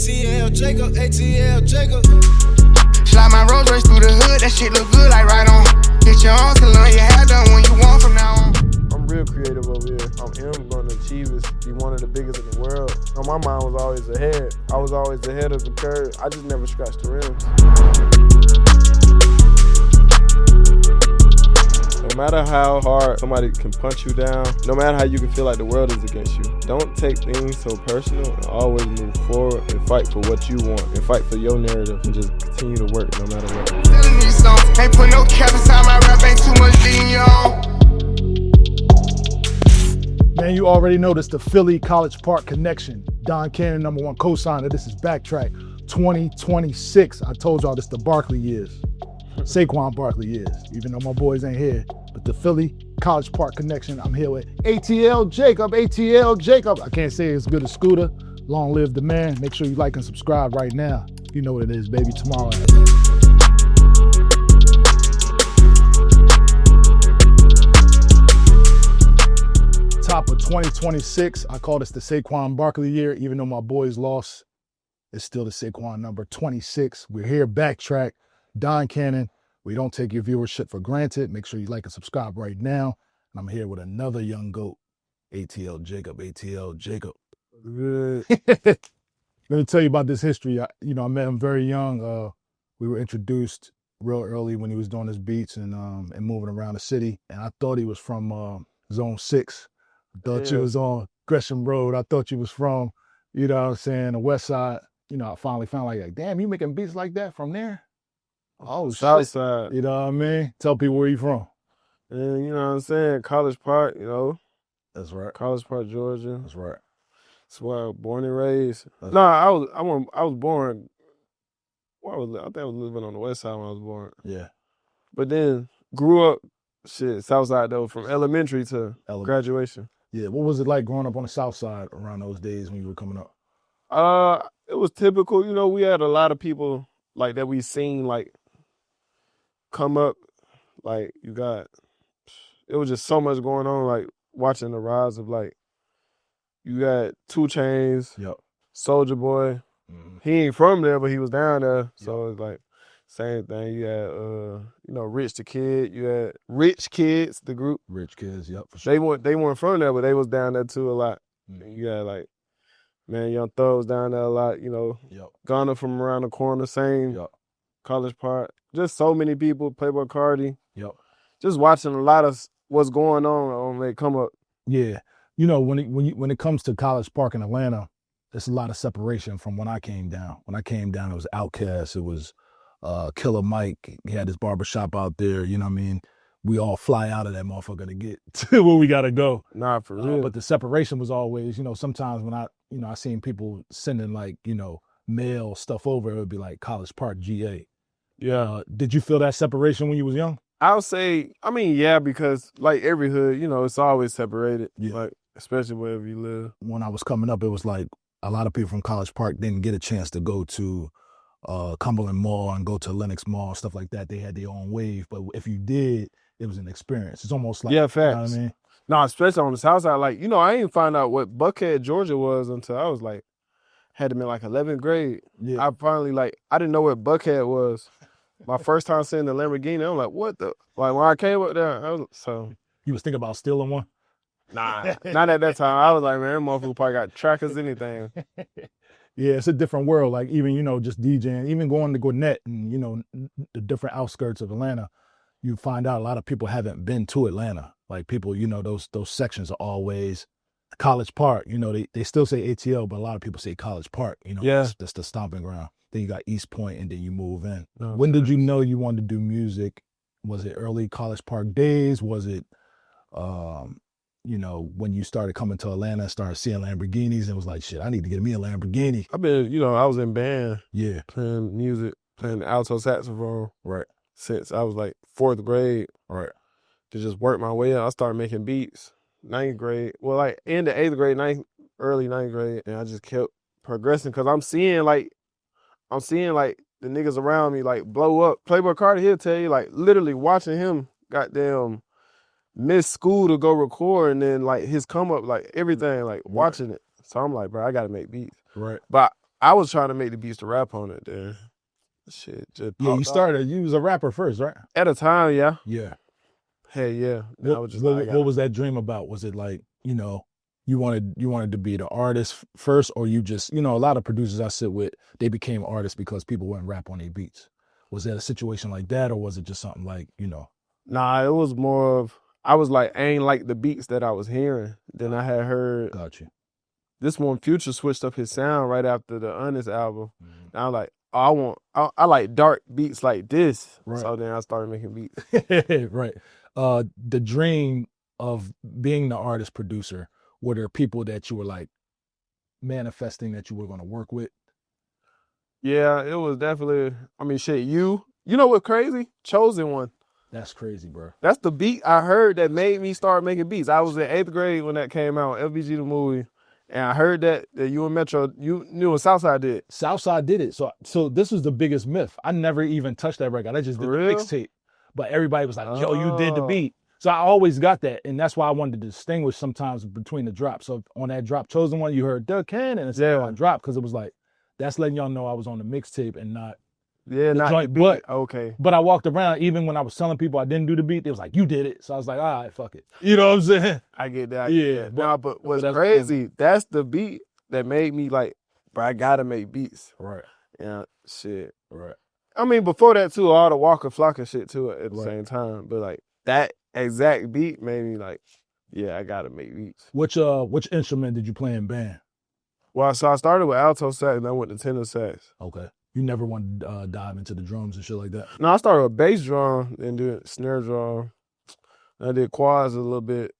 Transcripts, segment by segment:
ATL Jacob, ATL Jacob. Slide my Rolls Royce through the hood, that shit look good like right on. Get your own salon, your hair done when you want from now on. I'm real creative over here. I'm gonna achieve this, be one of the biggest in the world. On my mind was always ahead. I was always ahead of the curve. I just never scratched the rims. No matter how hard somebody can punch you down, no matter how you can feel like the world is against you, don't take things so personal and always move forward and fight for what you want and fight for your narrative and just continue to work no matter what. Telling these songs, ain't put no cap inside my rap, ain't too much leading y'all. Man, you already know this, the Philly College Park connection. Don Cannon, #1 co-signer. This is BackTrak 2026. I told y'all this the Barkley years. Saquon Barkley years, even though my boys ain't here. But the Philly College Park connection, I'm here with ATL Jacob, ATL Jacob. I can't say it's good as Scooter. Long live the man. Make sure you like and subscribe right now. You know what it is, baby, tomorrow. Top of 2026, I call this the Saquon Barkley year. Even though my boys lost, it's still the Saquon number 26. We're here, BackTrak, Don Cannon. We don't take your viewership for granted. Make sure you like and subscribe right now. And I'm here with another young GOAT, ATL Jacob, ATL Jacob. Good. Let me tell you about this history. I met him very young. We were introduced real early when he was doing his beats and moving around the city. And I thought he was from Zone 6. I thought you was on Gresham Road. I thought you was from, you know what I'm saying, the West Side. You know, I finally found like, damn, you making beats like that from there? Oh, South shit. Side. You know what I mean? Tell people where you from. And you know what I'm saying? College Park, you know. That's right. College Park, Georgia. That's right. That's where I was born and raised. I was born. I think I was living on the West Side when I was born. Yeah. But then grew up, South Side though, from elementary to graduation. Yeah. What was it like growing up on the South Side around those days when you were coming up? It was typical. You know, we had a lot of people like that we seen like come up. Like it was just so much going on. Like watching the rise of like, you got 2 Chainz, Yep. Soulja Boy. Mm-hmm. He ain't from there, but he was down there. So it's like same thing. You had Rich the Kid. You had Rich Kids, the group. Rich Kids, yep, for sure. They weren't from there, but they was down there too a lot. Mm-hmm. You had like Young Thug was down there a lot. You know, yep. Gunna from around the corner, same. Yep. College Park. Just so many people. Playboy Cardi. Yep. Just watching a lot of what's going on when they come up. Yeah. You know, when it comes to College Park in Atlanta, there's a lot of separation from when I came down. When I came down, it was Outkast. It was Killer Mike. He had his barbershop out there. You know what I mean? We all fly out of that motherfucker to get to where we got to go. Nah, for real. But the separation was always, sometimes when I seen people sending like, mail stuff over, it would be like College Park, GA. Yeah. Did you feel that separation when you was young? I would say, yeah, because like every hood, it's always separated. Yeah. Like, especially wherever you live. When I was coming up, it was like a lot of people from College Park didn't get a chance to go to Cumberland Mall and go to Lenox Mall, stuff like that. They had their own wave. But if you did, it was an experience. It's almost like, facts. You know what I mean? No, especially on the South Side. Like, I didn't find out what Buckhead, Georgia was until I was like, had to be like 11th grade. Yeah. I finally I didn't know what Buckhead was. My first time seeing the Lamborghini, I'm like, what the? Like when I came up there, You was thinking about stealing one? Nah, not at that time. I was like, man, that motherfucker probably got trackers, anything. Yeah, it's a different world. Like even, just DJing, even going to Gwinnett and, the different outskirts of Atlanta, you find out a lot of people haven't been to Atlanta. Like people, those sections are always College Park. They still say ATL, but a lot of people say College Park. Yeah. That's the stomping ground. Then you got East Point, and then you move in. Oh, when did you know you wanted to do music? Was it early College Park days? Was it, when you started coming to Atlanta, started seeing Lamborghinis, and was like, shit, I need to get me a Lamborghini? I've been, I was in band. Yeah. Playing music, playing alto saxophone. Right. Since I was like 4th grade. Right. To just work my way up. I started making beats 9th grade. Well, like in the 8th grade, early 9th grade. And I just kept progressing because I'm seeing like the niggas around me like blow up. Playboy Cardi, he'll tell you, like literally watching him goddamn miss school to go record and then like his come up, like everything, like watching it. So I'm like, bro, I gotta make beats. Right. But I was trying to make the beats to rap on it. Then shit just Yeah, you popped started. You was a rapper first, right? at a time. Yeah, Yeah. hey, yeah. I What, was just what, like, I what gotta- was that dream about? Was it like, you know, you wanted to be the artist first, or you just, you know, a lot of producers I sit with, they became artists because people wouldn't rap on their beats. Was that a situation like that, or was it just something like, you know? Nah, it was more of I was like, I ain't like the beats that I was hearing. Then I had heard Got you. this one. Future switched up his sound right after the Honest album. Mhm. And I was like, oh, I like dark beats like this. Right. So then I started making beats. Right. The dream of being the artist producer, were there people that you were like manifesting that you were going to work with? Yeah, it was definitely. I mean, shit. You know what crazy? Chosen One. That's crazy, bro. That's the beat I heard that made me start making beats. I was in 8th grade when that came out, FBG the movie, and I heard that you and Metro, you knew what Southside did. Southside did it. So this was the biggest myth. I never even touched that record. I just did For the real? mixtape. But everybody was like, yo, you did the Oh. beat. So I always got that. And that's why I wanted to distinguish sometimes between the drops. So on that drop, Chosen One, you heard Duck Cannon and Yeah. on drop, because it was like, that's letting y'all know I was on the mixtape and not Yeah, the not joint. the But beat. Okay. I walked around, even when I was telling people I didn't do the beat, they was like, you did it. So I was like, all right, fuck it. You know what I'm saying? I get that. I Yeah, get that. Nah, but what's that's- crazy, that's the beat that made me like, bro, I gotta make beats. Right, Yeah, shit. right. I mean, before that too, all the Walker Flocka shit too at the Right. same time. But like that exact beat made me like, yeah, I gotta make beats. Which instrument did you play in band? Well, so I started with alto sax and I went to tenor sax. Okay. You never want to dive into the drums and shit like that? No, I started with bass drum and did snare drum. I did quads a little bit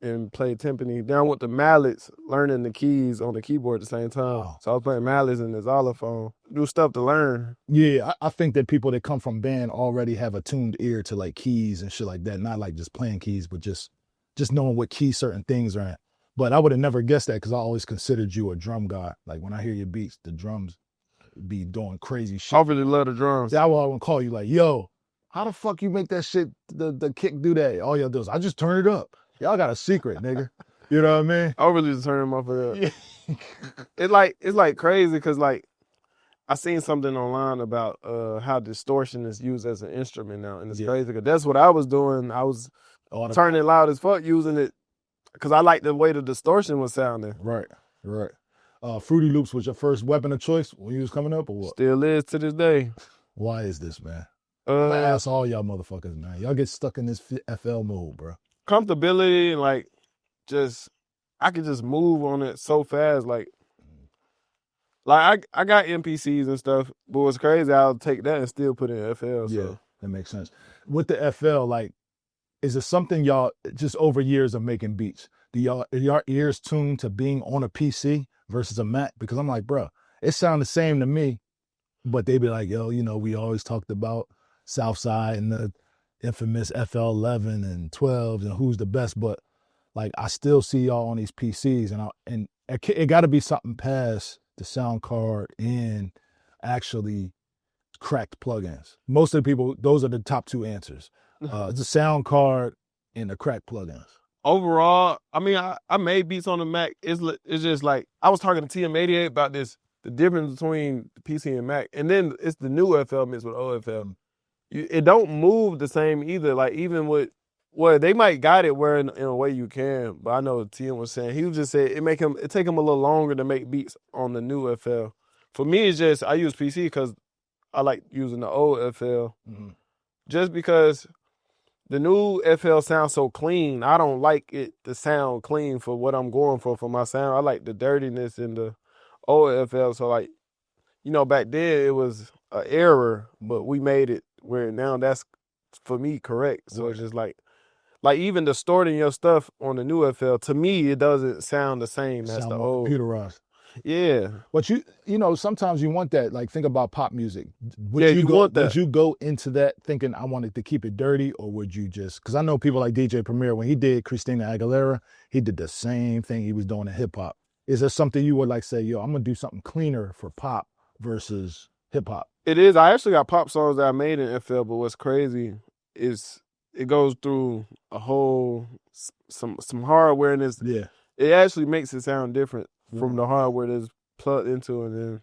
and played timpani. Then I went to mallets, learning the keys on the keyboard at the same time. Wow. So I was playing mallets and the xylophone. New stuff to learn. Yeah, I think that people that come from band already have a tuned ear to like keys and shit like that. Not like just playing keys, but just knowing what keys certain things are at. But I would have never guessed that because I always considered you a drum guy. Like when I hear your beats, the drums be doing crazy shit. I really love the drums. I would call you like, yo, how the fuck you make that shit, the kick do that? All y'all do is, I just turn it up. Y'all got a secret, nigga. You know what I mean? I really just turn them off of that. It's like crazy because like I seen something online about how distortion is used as an instrument now, and it's Yeah. crazy because that's what I was doing. I was All the- turning it loud as fuck using it because I like the way the distortion was sounding. Right. Fruity Loops was your first weapon of choice when you was coming up, or what? Still is to this day. Why is this, man? I'm gonna Uh, ask all y'all motherfuckers, man. Y'all get stuck in this FL mode, bro. comfortability and like just I could just move on it so fast. Like I got MPCs and stuff, but what's crazy, I'll take that and still put it in FL. So. Yeah, that makes sense. With the FL, like, is it something y'all just over years of making beats? Are your ears tuned to being on a PC versus a Mac? Because I'm like, bro, it sounds the same to me, but they be like, yo, you know, we always talked about Southside and the infamous FL11 and 12s and who's the best, but like I still see y'all on these PCs, and it got to be something past the sound card and actually cracked plugins. Most of the people, those are the top two answers. It's a sound card and the cracked plugins. Overall, I mean, I made beats on the Mac. It's just like I was talking to TM88 about this, the difference between the PC and Mac, and then it's the new FL mixed with OFL. It don't move the same either. Like even with, well, they might got it where in a way you can, but I know TM was saying he was just saying it take him a little longer to make beats on the new FL. For me, it's just I use PC because I like using the old FL, just because. The new FL sounds so clean. I don't like it to sound clean for what I'm going for my sound. I like the dirtiness in the old FL. So like, you know, back then it was an error, but we made it where now that's for me correct. So it's just like even distorting your stuff on the new FL, to me it doesn't sound the same as the old. Computerized. Yeah. But you know, sometimes you want that. Like, think about pop music. Would Yeah, you want that. Would you go into that thinking I wanted to keep it dirty, or would you just? Because I know people like DJ Premier, when he did Christina Aguilera, he did the same thing he was doing in hip hop. Is there something you would like say, yo, I'm gonna do something cleaner for pop versus hip hop? It is. I actually got pop songs that I made in FL, but what's crazy is it goes through a whole some hardware, and Yeah. it actually makes it sound different from the hardware that's plugged into, and then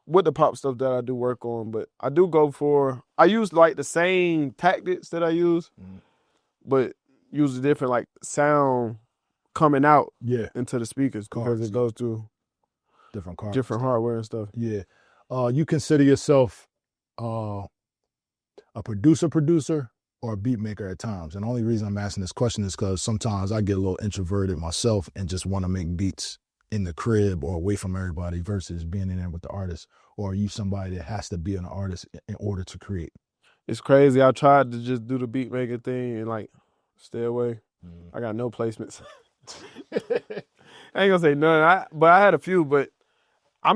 with the pop stuff that I do work on. But I do go for, I use like the same tactics that I use, but use a different like sound coming out into the speakers because it goes through different hardware and stuff. Yeah. You consider yourself a producer or a beat maker at times? And the only reason I'm asking this question is because sometimes I get a little introverted myself and just want to make beats in the crib or away from everybody versus being in there with the artist. Or are you somebody that has to be an artist in order to create? It's crazy. I tried to just do the beat making thing and like stay away. I got no placements. I ain't gonna say none, but I had a few, but I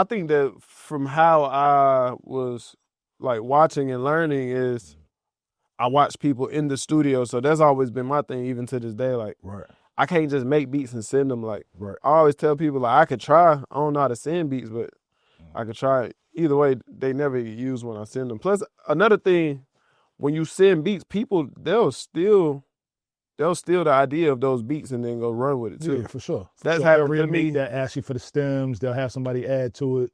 think that from how I was like watching and learning is I watch people in the studio. So that's always been my thing, even to this day. Like, I can't just make beats and send them. Like, I always tell people, like, I could try. I don't know how to send beats, but I could try. Either way, they never get used when I send them. Plus, another thing, when you send beats, people, they'll steal the idea of those beats and then go run with it too. Yeah, for sure. That's happened they'll to me. That ask you for the stems. They'll have somebody add to it.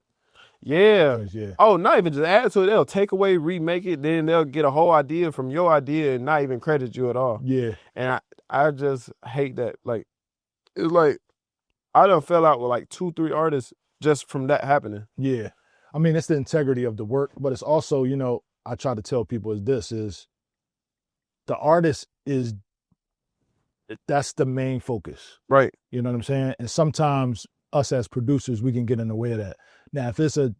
Yeah. Yeah. Oh, not even just add to it. They'll take away, remake it. Then they'll get a whole idea from your idea and not even credit you at all. Yeah. And I just hate that. Like, it's like I done fell out with like 2-3 artists just from that happening. Yeah. I mean, it's the integrity of the work, but it's also, you know, I try to tell people is the artist that's the main focus. Right. You know what I'm saying? And sometimes us as producers, we can get in the way of that. Now, if it's a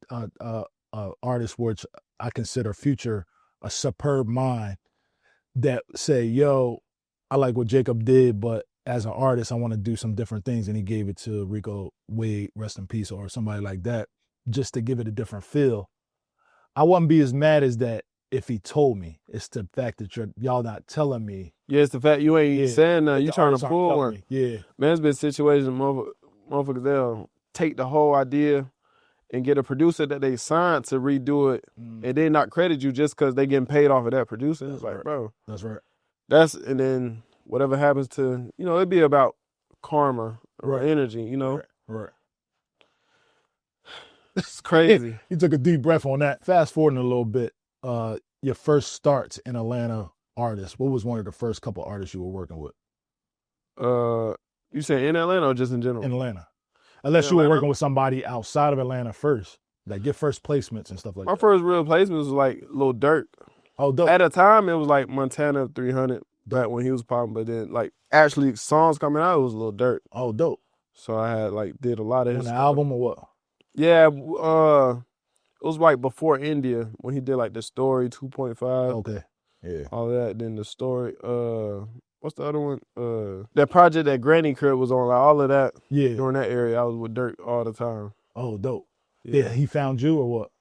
artist which I consider Future a superb mind that say, yo, I like what Jacob did, but as an artist, I want to do some different things. And he gave it to Rico Wade, rest in peace, or somebody like that, just to give it a different feel. I wouldn't be as mad as that if he told me. It's the fact that y'all not telling me. Yeah, it's the fact you ain't saying nothing. You trying to pull one. Yeah. Man, there's been situations motherfuckers, they'll take the whole idea and get a producer that they signed to redo it and then not credit you just because they getting paid off of that producer. It's like, bro. That's right. And then whatever happens to, you know, it'd be about karma or energy, you know? Right. It's crazy. You took a deep breath on that. Fast forwarding a little bit, your first starts in Atlanta artists. What was one of the first couple artists you were working with? You say in Atlanta or just in general? In Atlanta. Unless you were working with somebody outside of Atlanta first. Like your first placements and stuff like that. My first real placement was like Lil Durk. Oh, dope. At a time, it was like Montana 300 back when he was popping, but then like actually songs coming out, it was Lil Durk. Oh, dope. So I had like did a lot of his on the album or what? Yeah, it was like before India when he did like the Story 2.5. Okay. Yeah. All that. Then the Story, what's the other one? That project that Granny Crib was on, like all of that. Yeah. During that area, I was with Dirk all the time. Oh, dope. Yeah, he found you or what?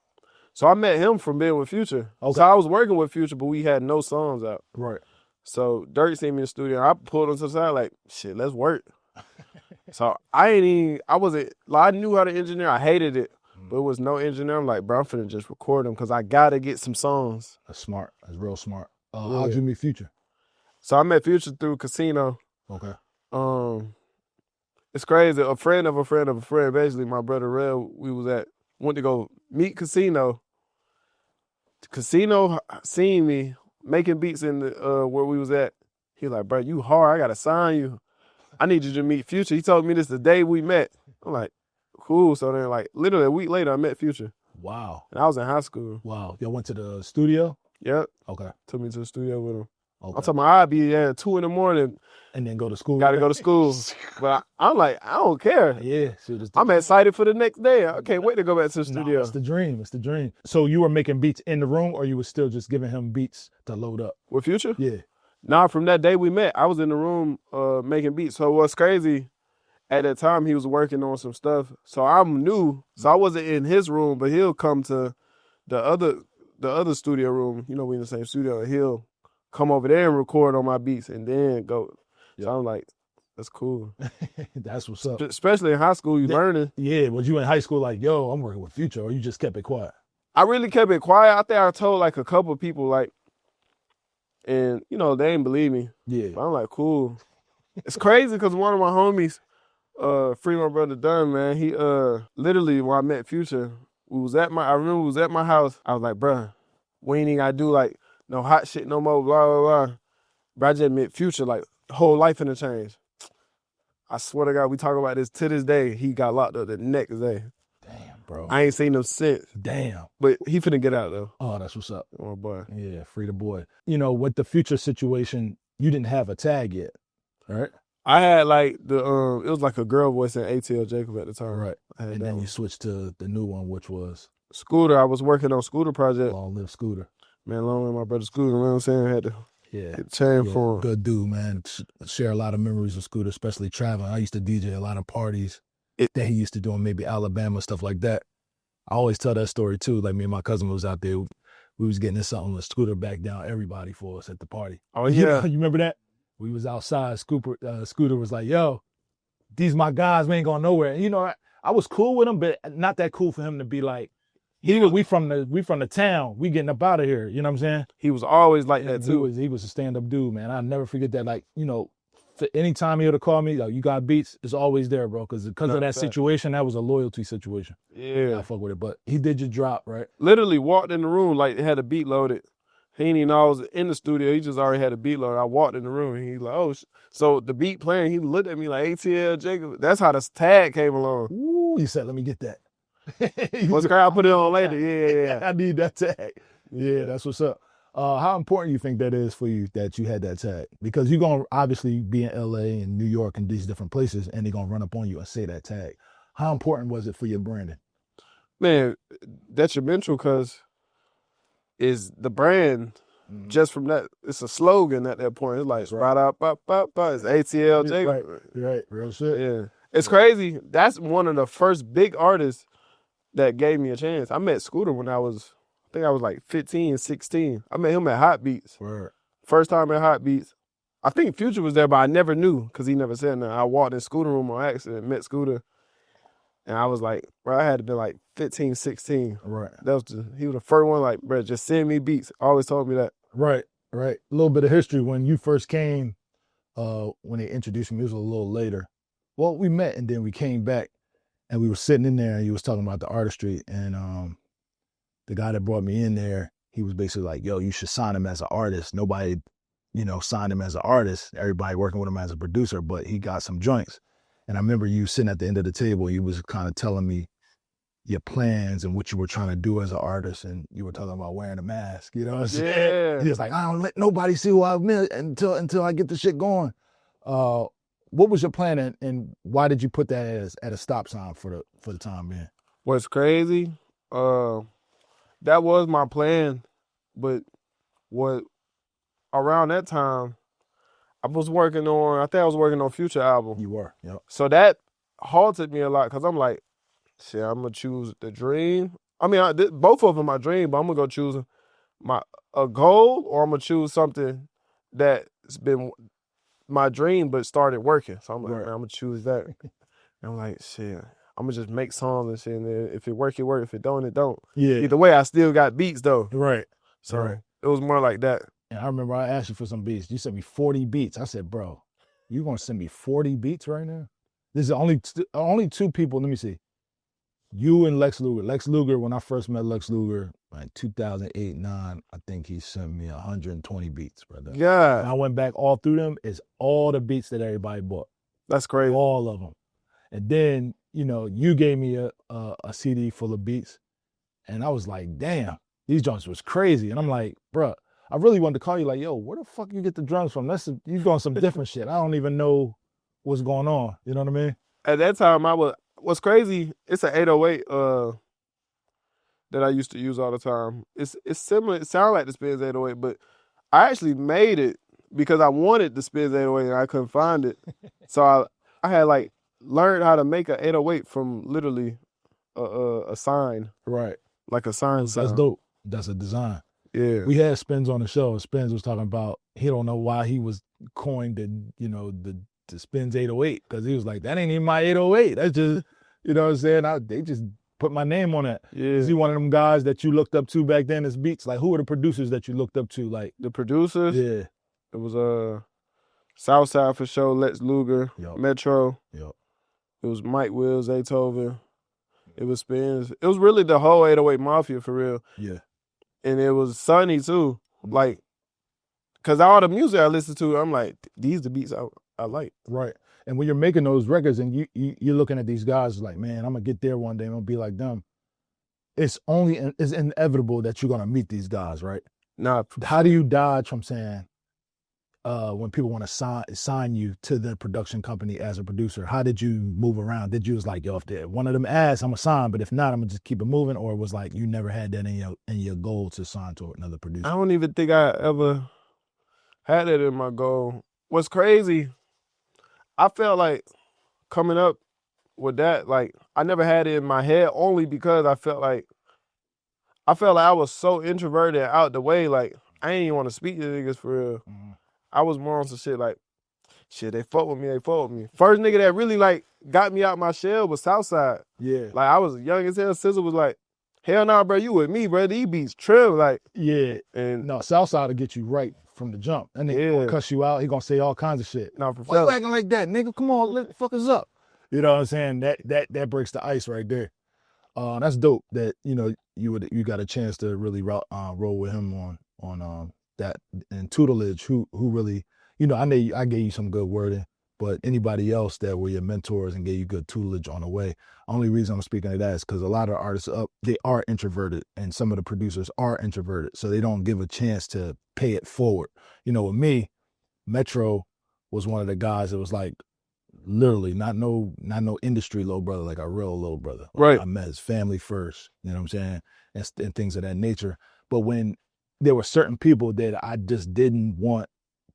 So I met him from being with Future. Okay. So I was working with Future, but we had no songs out. Right. So Dirk seen me in the studio, and I pulled him to the side like, shit, let's work. So I knew how to engineer. I hated it, but it was no engineer. I'm like, bro, I'm finna just record them because I gotta get some songs. That's smart. That's real smart. How'd you meet Future? So I met Future through Casino. Okay. It's crazy. A friend of a friend of a friend, basically my brother Red, went to go meet Casino. Casino seen me making beats in the where we was at. He like, bro, you hard. I gotta sign you. I need you to meet Future. He told me this the day we met. I'm like, cool. So then like literally a week later I met Future. Wow. And I was in high school. Wow. Y'all went to the studio? Yep. Okay. Took me to the studio with him. Okay. I'm talking about I'd be at 2 a.m. and then go to school. Gotta go to school. But I'm like, I don't care. Yeah. I'm excited for the next day. I can't wait to go back to the studio. It's the dream. It's the dream. So you were making beats in the room or you were still just giving him beats to load up? With Future? Yeah. Nah, from that day we met, I was in the room making beats. So what's crazy, at that time he was working on some stuff. So I'm new. So I wasn't in his room, but he'll come to the other studio room. You know, we in the same studio, and he'll come over there and record on my beats and then go. So I'm like, that's cool. That's what's up. Especially in high school, you learning. Yeah, was you in high school like, yo, I'm working with Future, or you just kept it quiet? I really kept it quiet. I think I told like a couple of people like, and you know, they ain't believe me. Yeah. But I'm like, cool. It's crazy because one of my homies, Free my brother Dunn, man. He literally when I met Future, I remember we was at my house. I was like, bruh, we ain't even gotta do like no hot shit no more, blah, blah, blah. But I just met Future, like whole life finna change. I swear to God, we talk about this to this day. He got locked up the next day. Damn, bro. I ain't seen him since. Damn. But he finna get out though. Oh, that's what's up. Oh boy. Yeah, free the boy. You know, with the Future situation, you didn't have a tag yet, right? I had like it was like a girl voice in ATL Jacob at the time. Right. I had And that then one. you switched to the new one, which was Scooter. I was working on Scooter project. Long Live Scooter. Man, long live my brother Scooter. You know what I'm saying? I had to Yeah. get chain for him. Good dude, man. Share a lot of memories with Scooter, especially traveling. I used to DJ a lot of parties that he used to do in maybe Alabama, stuff like that. I always tell that story too. Like me and my cousin was out there. We was getting into something with Scooter back down everybody for us at the party. Oh yeah. You remember that? We was outside. Scooter was like, yo, these my guys, we ain't going nowhere. And, you know, I was cool with him, but not that cool for him to be like, we from the town. We getting up out of here. You know what I'm saying? He was always like that too. He was a stand-up dude, man. I'll never forget that. Like, you know, anytime he would have called me, like, you got beats, it's always there, bro. Because of that situation, that was a loyalty situation. Yeah. I fuck with it. But he did your drop, right? Literally walked in the room like had a beat loaded. He didn't even know I was in the studio. He just already had a beat loaded. I walked in the room and he's like, oh, so the beat playing, he looked at me like ATL Jacob. That's how the tag came along. Ooh, he said, let me get that. What's great? I'll put it on later. Yeah. I need that tag. Yeah, that's what's up. How important you think that is for you that you had that tag? Because you're going to obviously be in LA and New York and these different places, and they're going to run up on you and say that tag. How important was it for your branding? Man, detrimental because is the brand just from that. It's a slogan at that point. It's like, it's ATL Jacob. Right, real shit. Yeah. It's crazy. That's one of the first big artists that gave me a chance. I met Scooter when I think I was like 15, 16. I met him at Hot Beats. Word. First time at Hot Beats. I think Future was there, but I never knew because he never said nothing. I walked in Scooter room on accident, met Scooter, and I was like, bro, I had to be like 15, 16. Right. He was the first one like, bro, just send me beats. Always told me that. Right. A little bit of history. When you first came, when they introduced me, it was a little later. Well, we met and then we came back and we were sitting in there and he was talking about the artistry and the guy that brought me in there, he was basically like, yo, you should sign him as an artist. Nobody, signed him as an artist. Everybody working with him as a producer, but he got some joints. And I remember you sitting at the end of the table, you was kind of telling me your plans and what you were trying to do as an artist, and you were talking about wearing a mask, you know what I'm saying? Yeah. He was like, I don't let nobody see who I'm until I get the shit going. What was your plan and why did you put that as at a stop sign for the time being? What's crazy, that was my plan, but around that time, I think I was working on Future album. You were, yep. So that halted me a lot because I'm like, shit, I'm going to choose the dream. I mean, both of them my dream, but I'm going to go choose a goal or I'm going to choose something that's been my dream but started working. So I'm like, man, I'm going to choose that. And I'm like, shit, I'm going to just make songs and shit. And if it work, it work. If it don't, it don't. Yeah. Either way, I still got beats though. Right. So it was more like that. And I remember I asked you for some beats. You sent me 40 beats. I said, bro, you going to send me 40 beats right now? This is only two people. Let me see. You and Lex Luger. Lex Luger, when I first met Lex Luger, like 2008, 9, I think he sent me 120 beats, brother. Yeah. And I went back all through them. It's all the beats that everybody bought. That's crazy. All of them. And then, you gave me a CD full of beats. And I was like, damn, these joints was crazy. And I'm like, bro, I really wanted to call you like, yo, where the fuck you get the drums from? You going some different shit. I don't even know what's going on. You know what I mean? At that time, what's crazy, it's an 808 that I used to use all the time. It's similar. It sounds like the Spins 808, but I actually made it because I wanted the Spins 808 and I couldn't find it. So I had like learned how to make an 808 from literally a sign. Right. Like a sign. That's dope. That's a design. Yeah. We had Spins on the show. Spins was talking about he don't know why he was coined the Spins 808 because he was like, that ain't even my 808. That's just, you know what I'm saying? They just put my name on it. Yeah. Is he one of them guys that you looked up to back then as beats? Like, who were the producers that you looked up to? Like the producers? Yeah. It was Southside for sure, Lex Luger, Yep. Metro. Yep. It was Mike Wills, Beethoven. It was Spins. It was really the whole 808 Mafia for real. Yeah. And it was Sunny too. Like, cause all the music I listened to, I'm like, these the beats I like. Right. And when you're making those records and you're looking at these guys like, man, I'm gonna get there one day, I'm gonna be like them. It's inevitable that you're gonna meet these guys, right? Nah. How do you dodge from saying, when people want to sign you to the production company as a producer? How did you move around? Did you was like, yo, if one of them asks, I'm gonna sign, but if not, I'm gonna just keep it moving? Or it was like you never had that in your goal to sign to another producer? I don't even think I ever had it in my goal. What's crazy, I felt like coming up with that, like I never had it in my head only because I felt like I was so introverted and out the way, like I ain't even want to speak to niggas for real. Mm-hmm. I was more on some shit like, shit, they fuck with me. First nigga that really like got me out my shell was Southside. Yeah. Like I was young as hell. SZA was like, hell nah, bro, you with me, bro. These beats trim, like. Yeah. And no, Southside will get you right from the jump. And then he gonna cuss you out. He gonna say all kinds of shit. No, for Why sure. you acting like that, nigga? Come on, let the fuckers up. You know what I'm saying? That breaks the ice right there. That's dope that, you know, you got a chance to really roll with him on that and tutelage. Who really, you know, I gave you some good wording, but anybody else that were your mentors and gave you good tutelage on the way. Only reason I'm speaking of that is because a lot of artists they are introverted, and some of the producers are introverted, so they don't give a chance to pay it forward. You know, with me, Metro was one of the guys that was like, literally not no industry little brother, like a real little brother. Right. I met his family first, you know what I'm saying, and things of that nature. But when there were certain people that I just didn't want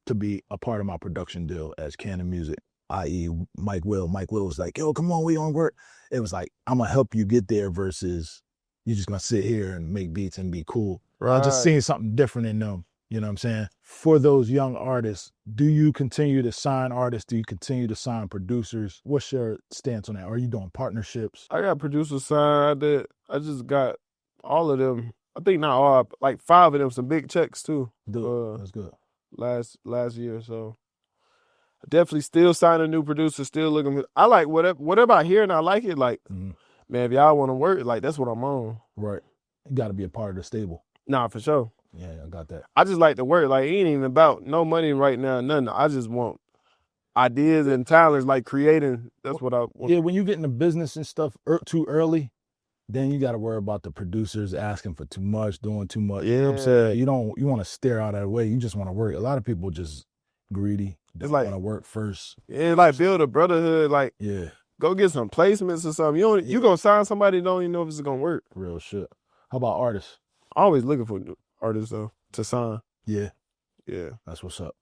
to be a part of my production deal as Canon Music, i.e. Mike Will. Mike Will was like, yo, come on, we on work. It was like, I'm gonna help you get there versus you just gonna sit here and make beats and be cool. Right. I just seen something different in them. You know what I'm saying? For those young artists, do you continue to sign artists? Do you continue to sign producers? What's your stance on that? Are you doing partnerships? I got producers signed. I just got all of them. I think not all, like 5 of them, some big checks too. That's good. Last year, so definitely still signing new producers, still looking. I like whatever I hear and I like it. Like, man, if y'all want to work, like that's what I'm on. Right. You got to be a part of the stable. Nah, for sure. Yeah, I got that. I just like to work. Like, it ain't even about no money right now, nothing. I just want ideas and talents, like creating. That's what I want. Yeah, when you get into business and stuff too early, then you got to worry about the producers asking for too much, doing too much. You know what I'm saying? You want to steer out of the way. You just want to work. A lot of people just greedy. They want to work first. Yeah, like build a brotherhood. Like, yeah, go get some placements or something. You gonna sign somebody, don't even know if it's gonna work. Real shit. How about artists? Always looking for artists though to sign. Yeah. Yeah. That's what's up.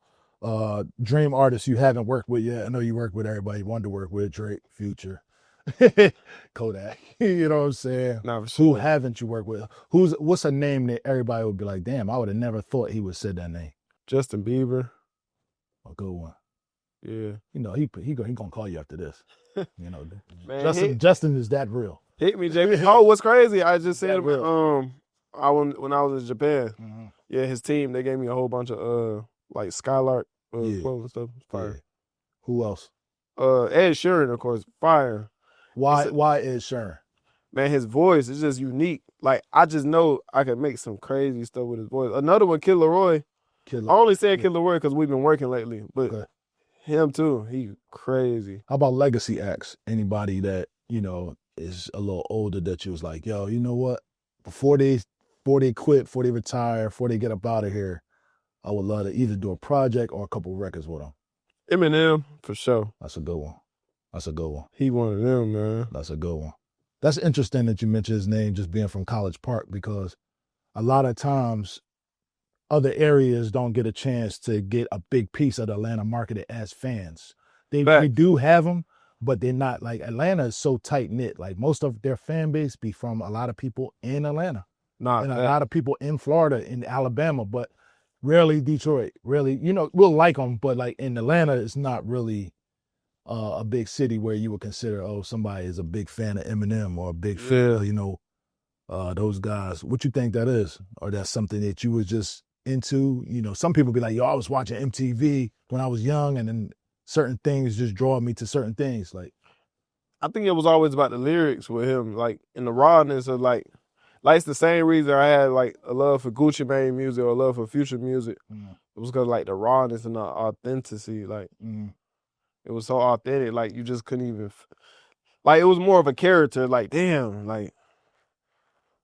Dream artists you haven't worked with yet. I know you work with everybody you wanted to work with, Drake, Future, Kodak. You know what I'm saying? Nah, for sure. Who haven't you worked with? What's a name that everybody would be like, damn, I would have never thought he would said that name? Justin Bieber. A good one. Yeah. You know, he gonna call you after this. You know, Man, Justin is that real. Hit me, JB. Oh, what's crazy? I just said when I was in Japan. Yeah, his team, they gave me a whole bunch of like Skylark quotes and stuff. Fire. Yeah. Who else? Ed Sheeran, of course. Fire. Why Ed Sheeran? Man, his voice is just unique. Like, I just know I could make some crazy stuff with his voice. Another one, Kid Laroi. I only said Kid Laroi because we've been working lately, but him too, he crazy. How about legacy acts? Anybody that, you know, is a little older that you was like, yo, you know what? Before they quit, before they retire, before they get up out of here, I would love to either do a project or a couple of records with them. Eminem, for sure. That's a good one. That's a good one. He one of them, man. That's a good one. That's interesting that you mentioned his name just being from College Park, because a lot of times other areas don't get a chance to get a big piece of the Atlanta market as fans. They do have them, but they're not. Like, Atlanta is so tight-knit. Like, most of their fan base be from a lot of people in Atlanta. And a lot of people in Florida, in Alabama, but rarely Detroit. Really, you know, we'll like them, but like in Atlanta, it's not really a big city where you would consider, oh, somebody is a big fan of Eminem or a big fan, you know, those guys. What you think that is? Or that's something that you was just into? You know, some people be like, yo, I was watching MTV when I was young, and then certain things just draw me to certain things. Like, I think it was always about the lyrics with him, like in the rawness of like it's the same reason I had like a love for Gucci Mane music or a love for Future music. It was because like the rawness and the authenticity, like it was so authentic, like you just couldn't even, like it was more of a character, like damn, like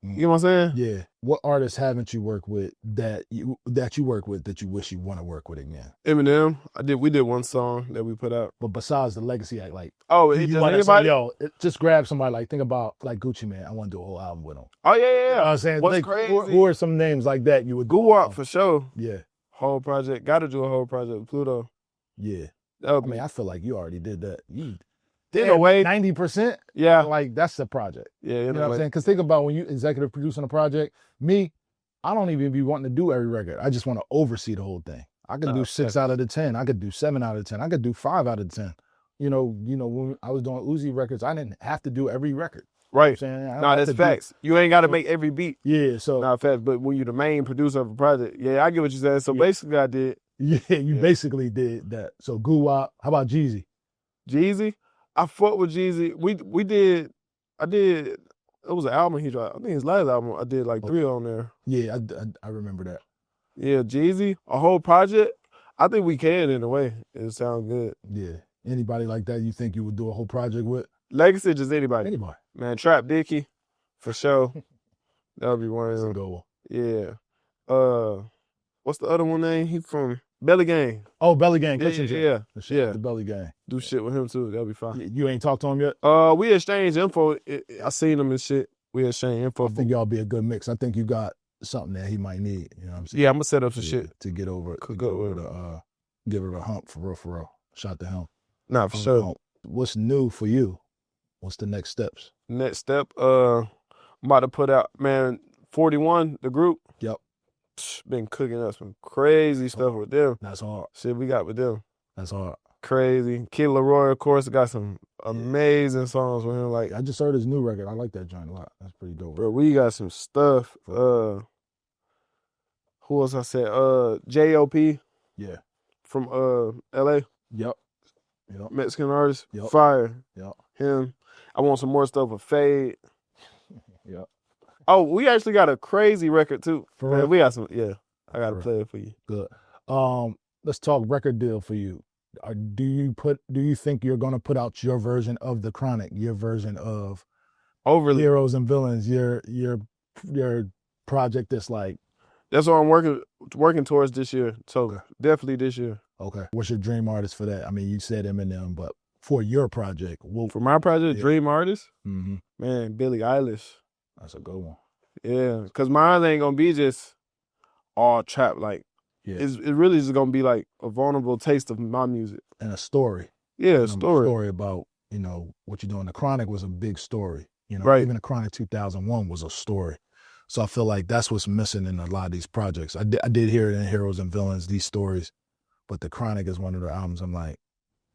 you know what I'm saying? Yeah. What artists haven't you worked with that you work with that you wish you want to work with again? Eminem, we did one song that we put out. But besides the legacy act, like you want anybody? Just grab somebody, like think about like Gucci Mane. I want to do a whole album with him. Oh yeah. You know what I'm saying? What's like, crazy? Who are some names like that you would do? Guwap for sure. Yeah. Whole project. Got to do a whole project with Pluto. Yeah. I feel like you already did that. You did a way 90%. Yeah. Like that's the project. Yeah. You know what I'm saying? Because think about when you executive producing a project. Me, I don't even be wanting to do every record. I just want to oversee the whole thing. I could do 6 out of the 10. I could do 7 out of 10. I could do 5 out of 10. You know, when I was doing Uzi records, I didn't have to do every record. Right. You know what I'm saying? No, that's facts. You ain't got to make every beat. Yeah, so. Not facts, but when you're the main producer of a project, yeah, I get what you said. So basically I did. Yeah, you basically did that. So Guwap, how about Jeezy? Jeezy? I fuck with Jeezy. I did, it was an album he dropped. I think his last album, I did like 3 on there. Yeah, I remember that. Yeah, Jeezy, a whole project. I think we can in a way. It sounds good. Yeah. Anybody like that you think you would do a whole project with? Legacy, just anybody. Anybody. Man, Trap Dickie, for sure. That would be one of them. That's a good one. Yeah. What's the other one name? He from Belly Gang. Oh, Belly Gang. Yeah. The Belly Gang. Do shit with him too. That'll be fine. You ain't talked to him yet? We exchanged info. I seen him and shit. We exchanged info. I think y'all be a good mix. I think you got something that he might need. You know what I'm saying? Yeah, I'm gonna set up some shit to get over. Give it a hump for real. Shout to him. Nah, for sure. Hump. What's new for you? What's the next steps? Next step, I'm about to put out, man, 41, the group. Yep. Been cooking up some crazy stuff with them. That's hard. Shit we got with them. That's hard. Crazy. Kid Leroy, of course, got some amazing songs with him. Like, I just heard his new record. I like that joint a lot. That's pretty dope. Bro, we got some stuff. Who else I said? J.O.P. Yeah. From L.A. Yep. Mexican artist. Yep. Fire. Yep. Him. I want some more stuff with Fade. Yep. Oh, we actually got a crazy record too. For man, real? we got some. Yeah, I got to play it for you. Good. Let's talk record deal for you. Do you think you're gonna put out your version of The Chronic, your version of Overly Heroes and Villains, your project that's like? That's what I'm working towards this year. So definitely this year. Okay. What's your dream artist for that? I mean, you said Eminem, but for your project, for my project, dream artist, mm-hmm. Man, Billie Eilish. That's a good one. Yeah, because mine ain't gonna be just all trap. Like, it really is gonna be like a vulnerable taste of my music and a story. Yeah, a story. A story about what you're doing. The Chronic was a big story. Right. Even The Chronic 2001 was a story. So I feel like that's what's missing in a lot of these projects. I did hear it in Heroes and Villains, these stories, but The Chronic is one of the albums I'm like,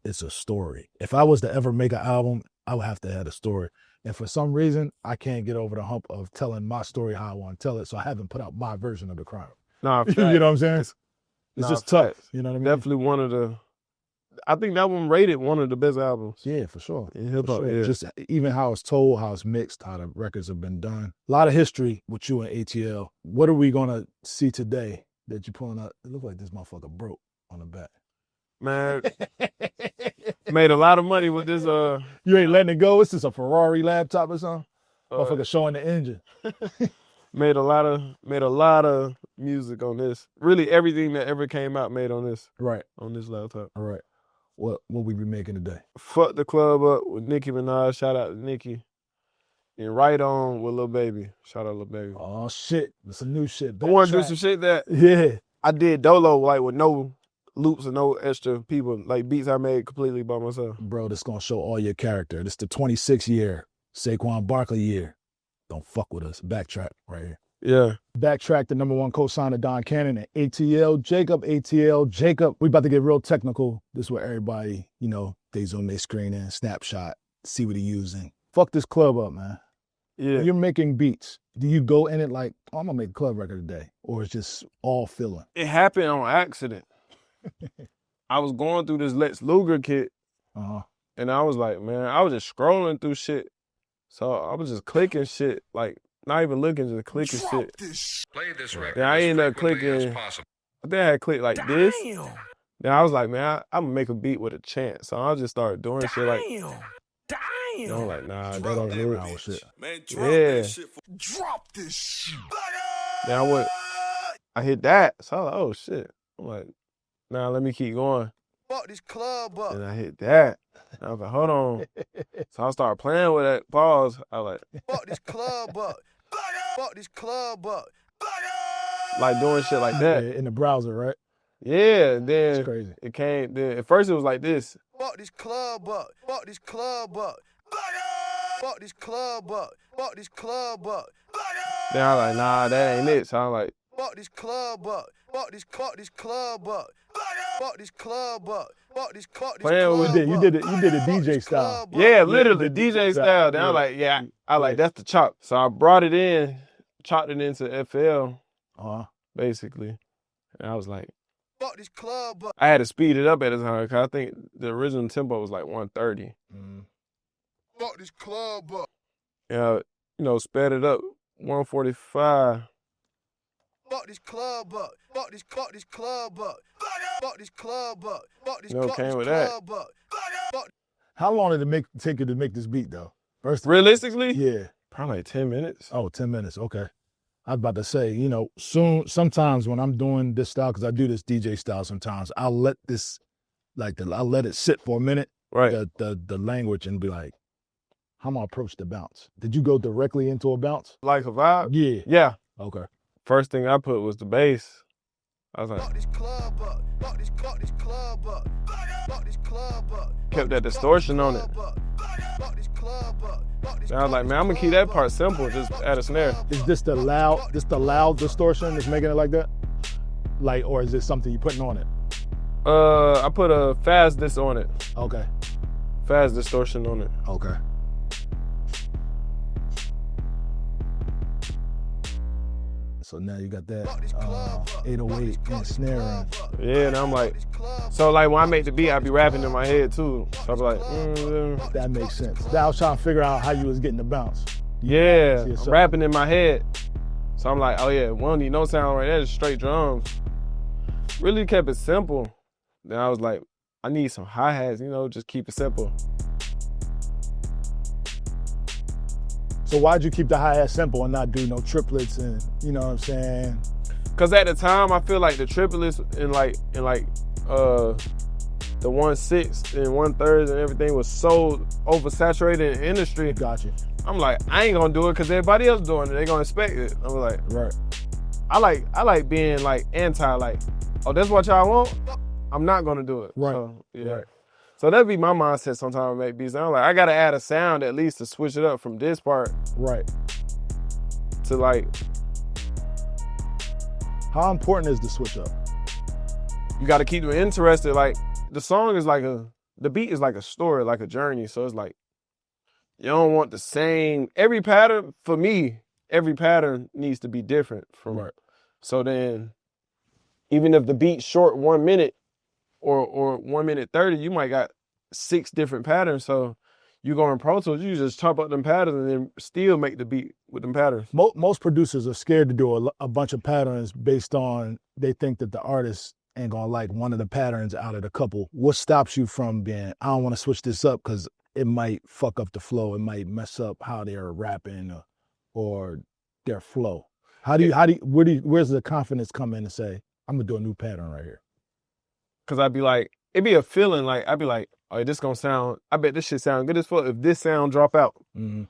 it's a story. If I was to ever make an album, I would have to have a story. And for some reason, I can't get over the hump of telling my story how I want to tell it. So I haven't put out my version of The Chronic. Nah, you know what I'm saying? It's just tough. You know what I mean? Definitely one of the. I think that one rated one of the best albums. Yeah, for sure. In hip hop. Sure. Yeah. Just even how it's told, how it's mixed, how the records have been done. A lot of history with you and ATL. What are we gonna see today that you're pulling out? It looks like this motherfucker broke on the back. Man, made a lot of money with this. You ain't letting it go. It's just a Ferrari laptop or something. Motherfucker showing the engine. Made a lot of music on this. Really, everything that ever came out made on this. Right. On this laptop. All right. What we be making today? Fuck the Club Up with Nicki Minaj. Shout out to Nicki. And Right On with Lil Baby. Shout out Lil Baby. Oh shit, that's some new shit. I want to do some shit that I did dolo, like with no loops and no extra people, like beats I made completely by myself. Bro, this gonna show all your character. This the 26th year, Saquon Barkley year. Don't fuck with us. BackTrak right here. Yeah. BackTrak, the #1 co-signer Don Cannon, and ATL Jacob. ATL Jacob. We about to get real technical. This is where everybody, they zoom their screen in, snapshot, see what he using. Fuck this club up, man. Yeah. When you're making beats, do you go in it like, I'm gonna make a club record today? Or it's just all feeling? It happened on accident. I was going through this Lex Luger kit. And I was like, man, I was just scrolling through shit. So I was just clicking shit, like not even looking, just clicking shit. Play this record Then I as ended up frequently as clicking. possible. I think I had clicked like this. Then I was like, man, I'm gonna make a beat with a chant. So I just started doing shit like, you know, like, nah, that ain't it. Oh, shit. Man, Yeah. drop this shit. Then I hit that. So I was like, oh shit. I'm like, nah, let me keep going. Fuck this club up. And I hit that. I was like, hold on. So I started playing with that. Pause. I was like, Fuck this club up. Fuck this club up. like doing shit like that. Yeah, in the browser, right? Yeah. It's Then crazy. it came. Then at first it was like this. Fuck this club up. Fuck this club up. Fuck this club up. Fuck this club up. Then I was like, nah, that ain't it. So I was like, Fuck this club up. Fuck this club up. Fuck this club up. Fuck this Playing with club it. You up. did it Fuck DJ this style. club up. yeah, literally you did DJ that. style. Then I was Yeah. like, yeah. I like that's the chop. So I brought it in, chopped it into FL, Uh-huh. basically. And I was like, Fuck this club up. I had to speed it up at the time because I think the original tempo was like 130. Mm. Fuck this club up. Yeah, you know, sped it up 145. Fuck this club up. Fuck this club up. Fuck this club up. Fuck this You know, came with that. club up. Fuck How long did it take you to make this beat, though? First, Realistically, yeah. probably like 10 minutes. Oh, 10 minutes. Okay. I was about to say, you know, sometimes when I'm doing this style, because I do this DJ style sometimes, I'll let this, I'll let it sit for a minute, Right. the language, and be like, how am I approach the bounce? Did you go directly into a bounce? Like a vibe? Yeah. Yeah. Okay. First thing I put was the bass. I was like, this club up. Fuck this club up. Fuck this club up. kept that distortion on it. Fuck this club up. And I was like, man, I'm gonna keep that part simple, just add a snare. Is this the loud distortion that's making it like that? Like, or is this something you're putting on it? I put a fast dis on it. Okay. Fast distortion on it. Okay. So now you got that 808 and snare. Yeah, and I'm like, so like when I make the beat, I be rapping in my head too. So I was like, That makes sense. I was trying to figure out how you was getting the bounce. yeah, See, I'm so- rapping in my head. So I'm like, oh yeah, we don't need no sound right there, just straight drums. Really kept it simple. Then I was like, I need some hi-hats, you know, just keep it simple. So why'd you keep the hi-hat simple and not do no triplets and, you know what I'm saying? Cause at the time I feel like the triplets and the 1/6 and 1/3 and everything was so oversaturated in the industry. Gotcha. I'm like, I ain't gonna do it cause everybody else doing it. They gonna expect it. I'm like, Right. I like being like anti, like, oh, that's what y'all want? I'm not gonna do it. Right. So, yeah. Right. So that'd be my mindset sometimes I make beats. I'm like, I gotta add a sound at least to switch it up from this part Right. to like, How important is the switch up? you gotta keep them interested. Like, the song is like the beat is like a story, like a journey. So it's like, you don't want the same, every pattern, for me, every pattern needs to be different from. Right. So then, even if the beat's short 1 minute or 1 minute 30, you might got 6 different patterns. So you go in Pro Tools, you just chop up them patterns and then still make the beat with them patterns. Most producers are scared to do a bunch of patterns based on they think that the artist ain't gonna like one of the patterns out of the couple. What stops you from being, I don't want to switch this up because it might fuck up the flow. It might mess up how they're rapping or their flow. Where's the confidence come in and say, I'm gonna do a new pattern right here? Cause I'd be like, it'd be a feeling like, I'd be like, oh, this gonna sound, I bet this shit sound good as fuck. If this sound drop out, Mm-hmm.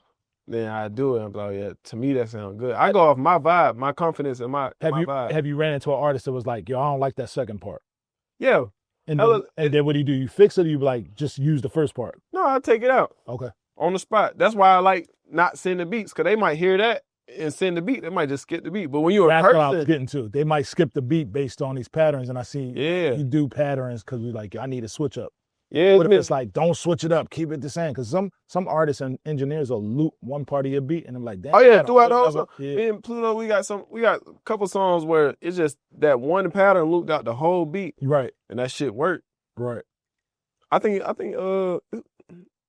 then I do it. I'm like, yeah, to me that sound good. I go off my vibe, my confidence and my vibe. Have you ran into an artist that was like, yo, I don't like that second part? Yeah. And Hella- then what do? You fix it or you like just use the first part? No, I take it out Okay. on the spot. That's why I like not sending beats, cause they might hear that and send the beat. They might just skip the beat. But when you're a That's what I was person, getting to. They might skip the beat based on these patterns, and I see yeah, you do patterns because we like, I need a switch up. yeah, What if it's like, don't switch it up, keep it the same? Because some artists and engineers will loop one part of your beat, and I'm like, damn. oh yeah, I don't throughout the whole ever- song. Yeah. Me and Pluto, we got a couple songs where it's just that one pattern looped out the whole beat, Right, and that shit worked. right. I think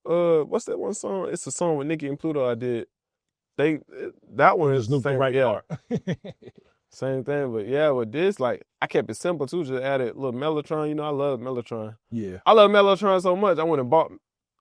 what's that one song? It's a song with Nicki and Pluto I did. That one is Snoop the right part. Same thing, but yeah, with this, like, I kept it simple too. Just added a little Mellotron. You know, I love Mellotron. Yeah. I love Mellotron so much. I went and bought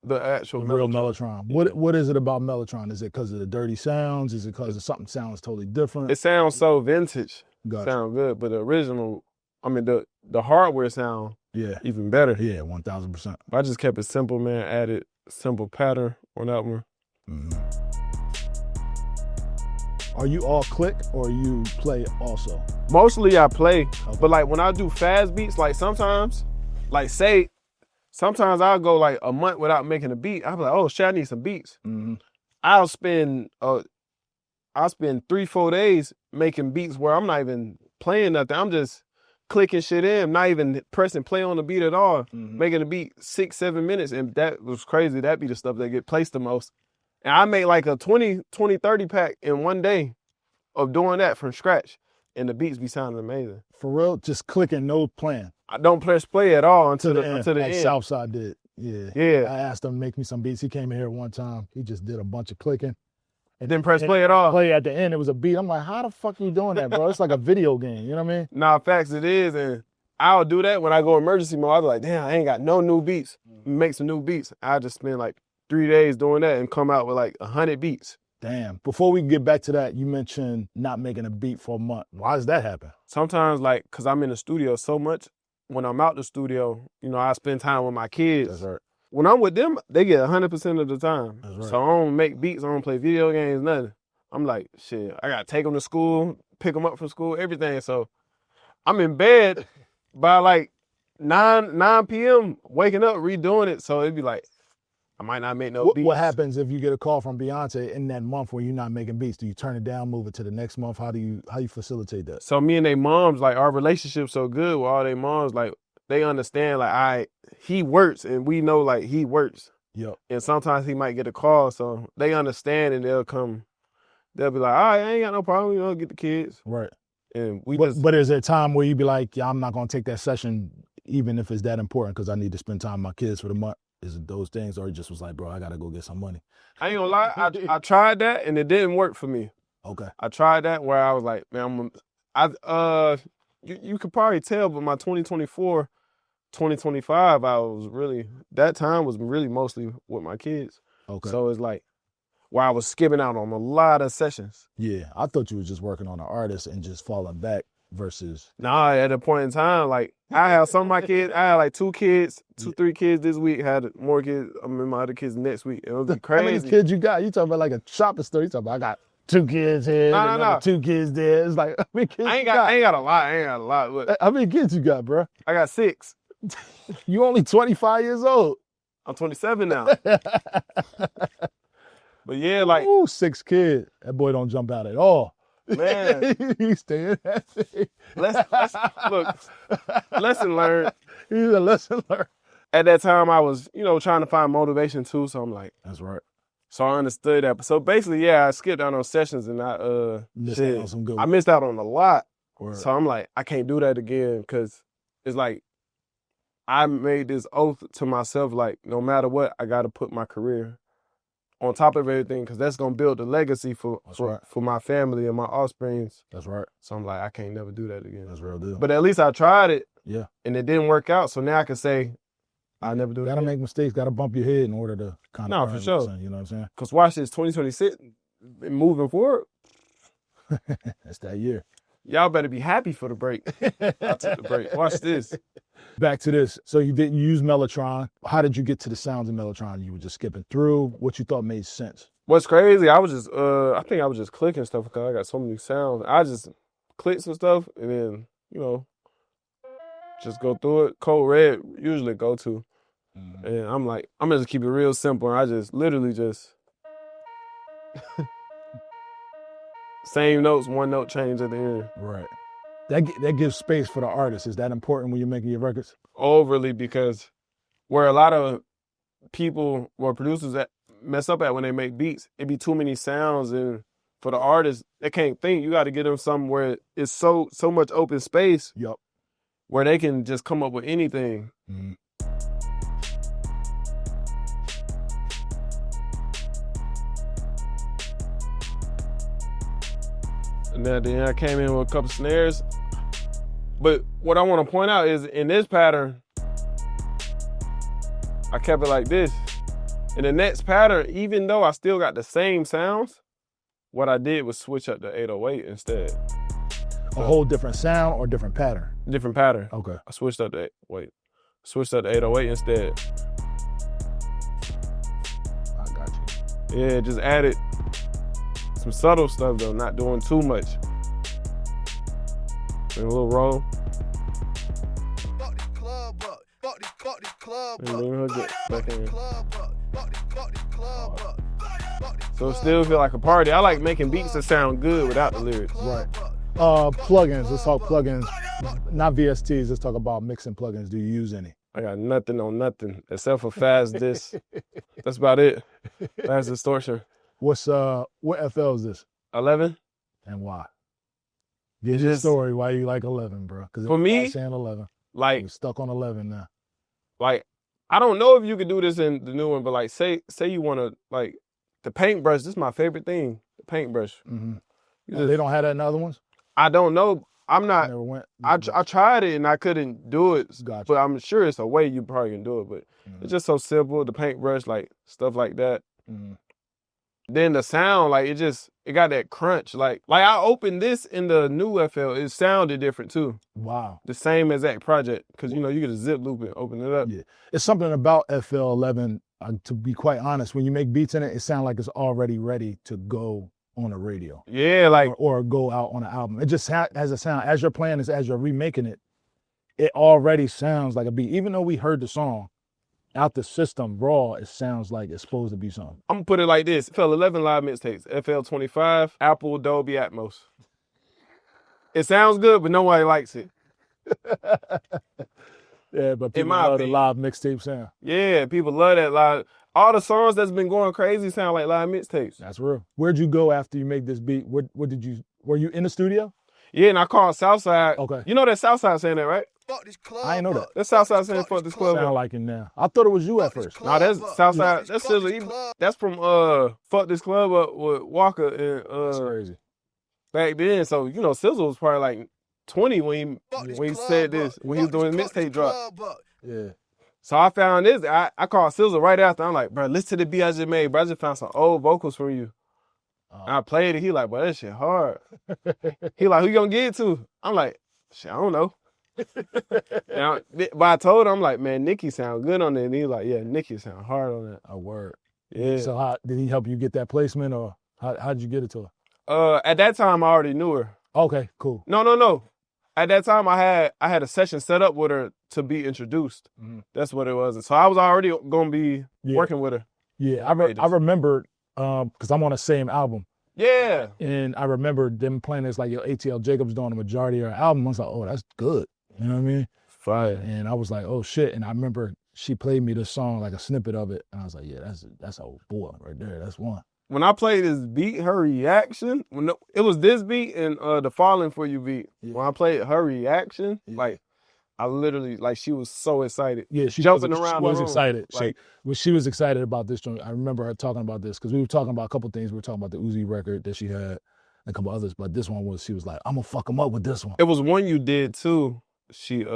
the actual The real Mellotron. What is it about Mellotron? Is it because of the dirty sounds? Is it because of something sounds totally different? It sounds so vintage. Gotcha. Sound good, but the original, I mean, the hardware sound even better. Yeah, 1,000%. I just kept it simple, man. Added simple pattern on that one. Mm-hmm. Are you all click or you play also? Mostly I play, Okay. but like when I do fast beats, like sometimes, like sometimes I'll go like a month without making a beat. I'll be like, oh shit, I need some beats. Mm-hmm. I'll spend 3-4 days making beats where I'm not even playing nothing. I'm just clicking shit in, not even pressing play on the beat at all. Mm-hmm. Making the beat 6-7 minutes, and that was crazy. That be the stuff that get placed the most. And I made like a 20-30 pack in one day of doing that from scratch, and the beats be sounding amazing. For real, just clicking, no plan. I don't press play at all until the end. end. Southside did. Yeah. Yeah. I asked him to make me some beats. He came in here one time. He just did a bunch of clicking. And Didn't press play at all. Play at the end, it was a beat. I'm like, how the fuck you doing that, bro? It's like a video game. You know what I mean? Nah, facts it is, and I'll do that when I go emergency mode. I'll be like, damn, I ain't got no new beats. Make some new beats. I just spend like 3 days doing that and come out with like 100 beats. Damn. Before we get back to that, you mentioned not making a beat for a month. Why does that happen? Sometimes, like, because I'm in the studio so much, when I'm out the studio, you know, I spend time with my kids. That's right. When I'm with them, they get 100% of the time. That's right. So I don't make beats, I don't play video games, nothing. I'm like, shit, I got to take them to school, pick them up from school, everything. So I'm in bed by like 9 p.m., waking up, redoing it. So it'd be like, I might not make no beats. What happens if you get a call from Beyonce in that month where you're not making beats? Do you turn it down, move it to the next month? How do you facilitate that? So me and they moms, like, our relationship's so good with all they moms, like, they understand, like, he works, and we know, like, he works. Yep. And sometimes he might get a call, so they understand, and they'll be like, all right, I ain't got no problem, you know, get the kids. Right. And But is there a time where you be like, yeah, I'm not going to take that session, even if it's that important, because I need to spend time with my kids for the month? Is it those things, or it just was like, bro, I got to go get some money? I ain't gonna lie, I tried that, and it didn't work for me. Okay. I tried that where I was like, man, you could probably tell, but my 2024, 2025, that time was really mostly with my kids. Okay. So it's like, where I was skipping out on a lot of sessions. Yeah, I thought you were just working on an artist and just falling back versus... Nah, at a point in time, like, I have some of my kids, I had like 3 kids this week, had more kids, my other kids next week. It would be crazy. How many kids you got? You talking about like a shopping store. You talking about, I got 2 kids here, No. 2 kids there. It's like, how many kids I ain't got a lot. But how many kids you got, bro? I got 6. You only 25 years old. I'm 27 now. But yeah, like... Ooh, 6 kids. That boy don't jump out at all. Man. He's staying at it. Look, lesson learned. He's a lesson learned. At that time, I was, trying to find motivation too, so I'm like... That's right. So I understood that. So basically, yeah, I skipped out on sessions and I missed out on some good I missed out on a lot. Word. So I'm like, I can't do that again, because it's like, I made this oath to myself, like, no matter what, I got to put my career on top of everything, because that's going to build a legacy for my family and my offsprings. That's right. So I'm like, I can't never do that again. That's real deal. But at least I tried it. Yeah. And it didn't work out. So now I can say, I never do it Gotta again. make mistakes, gotta bump your head in order to kind of... No, for sure. You know what I'm saying? Because watch this, 2026, moving forward. That's that year. Y'all better be happy for the break. I took the break. Watch this. Back to this. So you didn't use Mellotron. How did you get to the sounds of Mellotron? You were just skipping through what you thought made sense. What's crazy, I was just, I think I was just clicking stuff because I got so many sounds. I just click some stuff and then, just go through it. Code Red usually go to. Mm-hmm. And I'm like, I'm gonna just keep it real simple. And I just literally just same notes, one note change at the end. Right. That gives space for the artist. Is that important when you're making your records? Overly, because where a lot of people or producers that mess up at when they make beats, it be too many sounds, and for the artist, they can't think. You got to get them something where it's so much open space. Yep. Where they can just come up with anything. Mm-hmm. And then I came in with a couple snares. But what I want to point out is in this pattern, I kept it like this. In the next pattern, even though I still got the same sounds, what I did was switch up the 808 instead. A whole different sound or different pattern? Different pattern. Okay. I switched up the 808 instead. I got you. Yeah, just added some subtle stuff though, not doing too much. And a little roll. Fuck this club up. Fuck this club And up. bring her get back in. Club up. Fuck this club up. So it still feel like a party. I like making beats that sound good without the lyrics. Right. Plugins, let's talk plugins. Not VSTs, let's talk about mixing plugins. Do you use any? I got nothing on nothing except for Fast Disc. That's about it. Fast Distortion. What FL is this? 11. And why? Get your story why you like 11, bro. Because for me, saying 11. like we're stuck on 11 now. Like, I don't know if you could do this in the new one, but like, say you want to, like, the paintbrush. This is my favorite thing. The paintbrush. Mm-hmm. They don't have that in other ones? I don't know. I'm not. Never went. I tried it and I couldn't do it. Gotcha. But I'm sure it's a way you probably can do it. But it's just so simple. The paintbrush, like stuff like that. Mm-hmm. Then the sound, like it got that crunch. Like I opened this in the new FL. It sounded different too. Wow. The same exact project because you get a zip loop and open it up. Yeah, it's something about FL11. To be quite honest, when you make beats in it, it sounds like it's already ready to go on a radio. Yeah, like or go out on an album. It just has a sound. As you're playing this, as you're remaking it, it already sounds like a beat. Even though we heard the song out the system raw, it sounds like it's supposed to be something. I'm gonna put it like this: FL11 live mixtapes, FL25, Apple Dolby Atmos. It sounds good, but nobody likes it. Yeah, but people love the live mixtape sound. Yeah, people love that live. All the songs that's been going crazy sound like live mixtapes. That's real. Where'd you go after you made this beat? What did you? Were you in the studio? Yeah, and I called Southside. Okay. You know that Southside saying that, right? Fuck this club. I ain't know that. That's Southside saying fuck this club. Sound like it now. I thought it was you at first. Nah, that's Southside. That's SZA. That's from Fuck This Club Up with Walker and That's crazy. Back then. So SZA was probably like 20 when he said this, when he was doing his mixtape drop. Yeah. So I found this. I called SZA right after. I'm like, bro, listen to the beat I just made, bro. I just found some old vocals from you. And I played it. He like, bro, that shit hard. He like, who you gonna get it to? I'm like, shit, I don't know. But I told him, I'm like, man, Nicki sound good on it. And he's like, yeah, Nicki sound hard on that. A word. Yeah. So how did he help you get that placement, or how'd you get it to her? At that time, I already knew her. Okay, cool. No. At that time, I had a session set up with her to be introduced. Mm-hmm. That's what it was. And so I was already gonna be working with her. Yeah, I remembered because I'm on the same album. Yeah. And I remember them playing this like ATL Jacob's doing the majority of her album. I was like, oh, that's good. You know what I mean? Fire. And I was like, oh shit. And I remember she played me the song, like a snippet of it. And I was like, yeah, that's a boy right there. That's one. When I played this beat, her reaction, it was this beat and the Falling For You beat. Yeah. When I played her reaction, like I literally, like she was so excited. Yeah, she jumping around. She was excited. Like, she was excited about this joint. I remember her talking about this because we were talking about a couple things. We were talking about the Uzi record that she had and a couple others, but this one she was like, I'm gonna fuck him up with this one. It was one you did too. She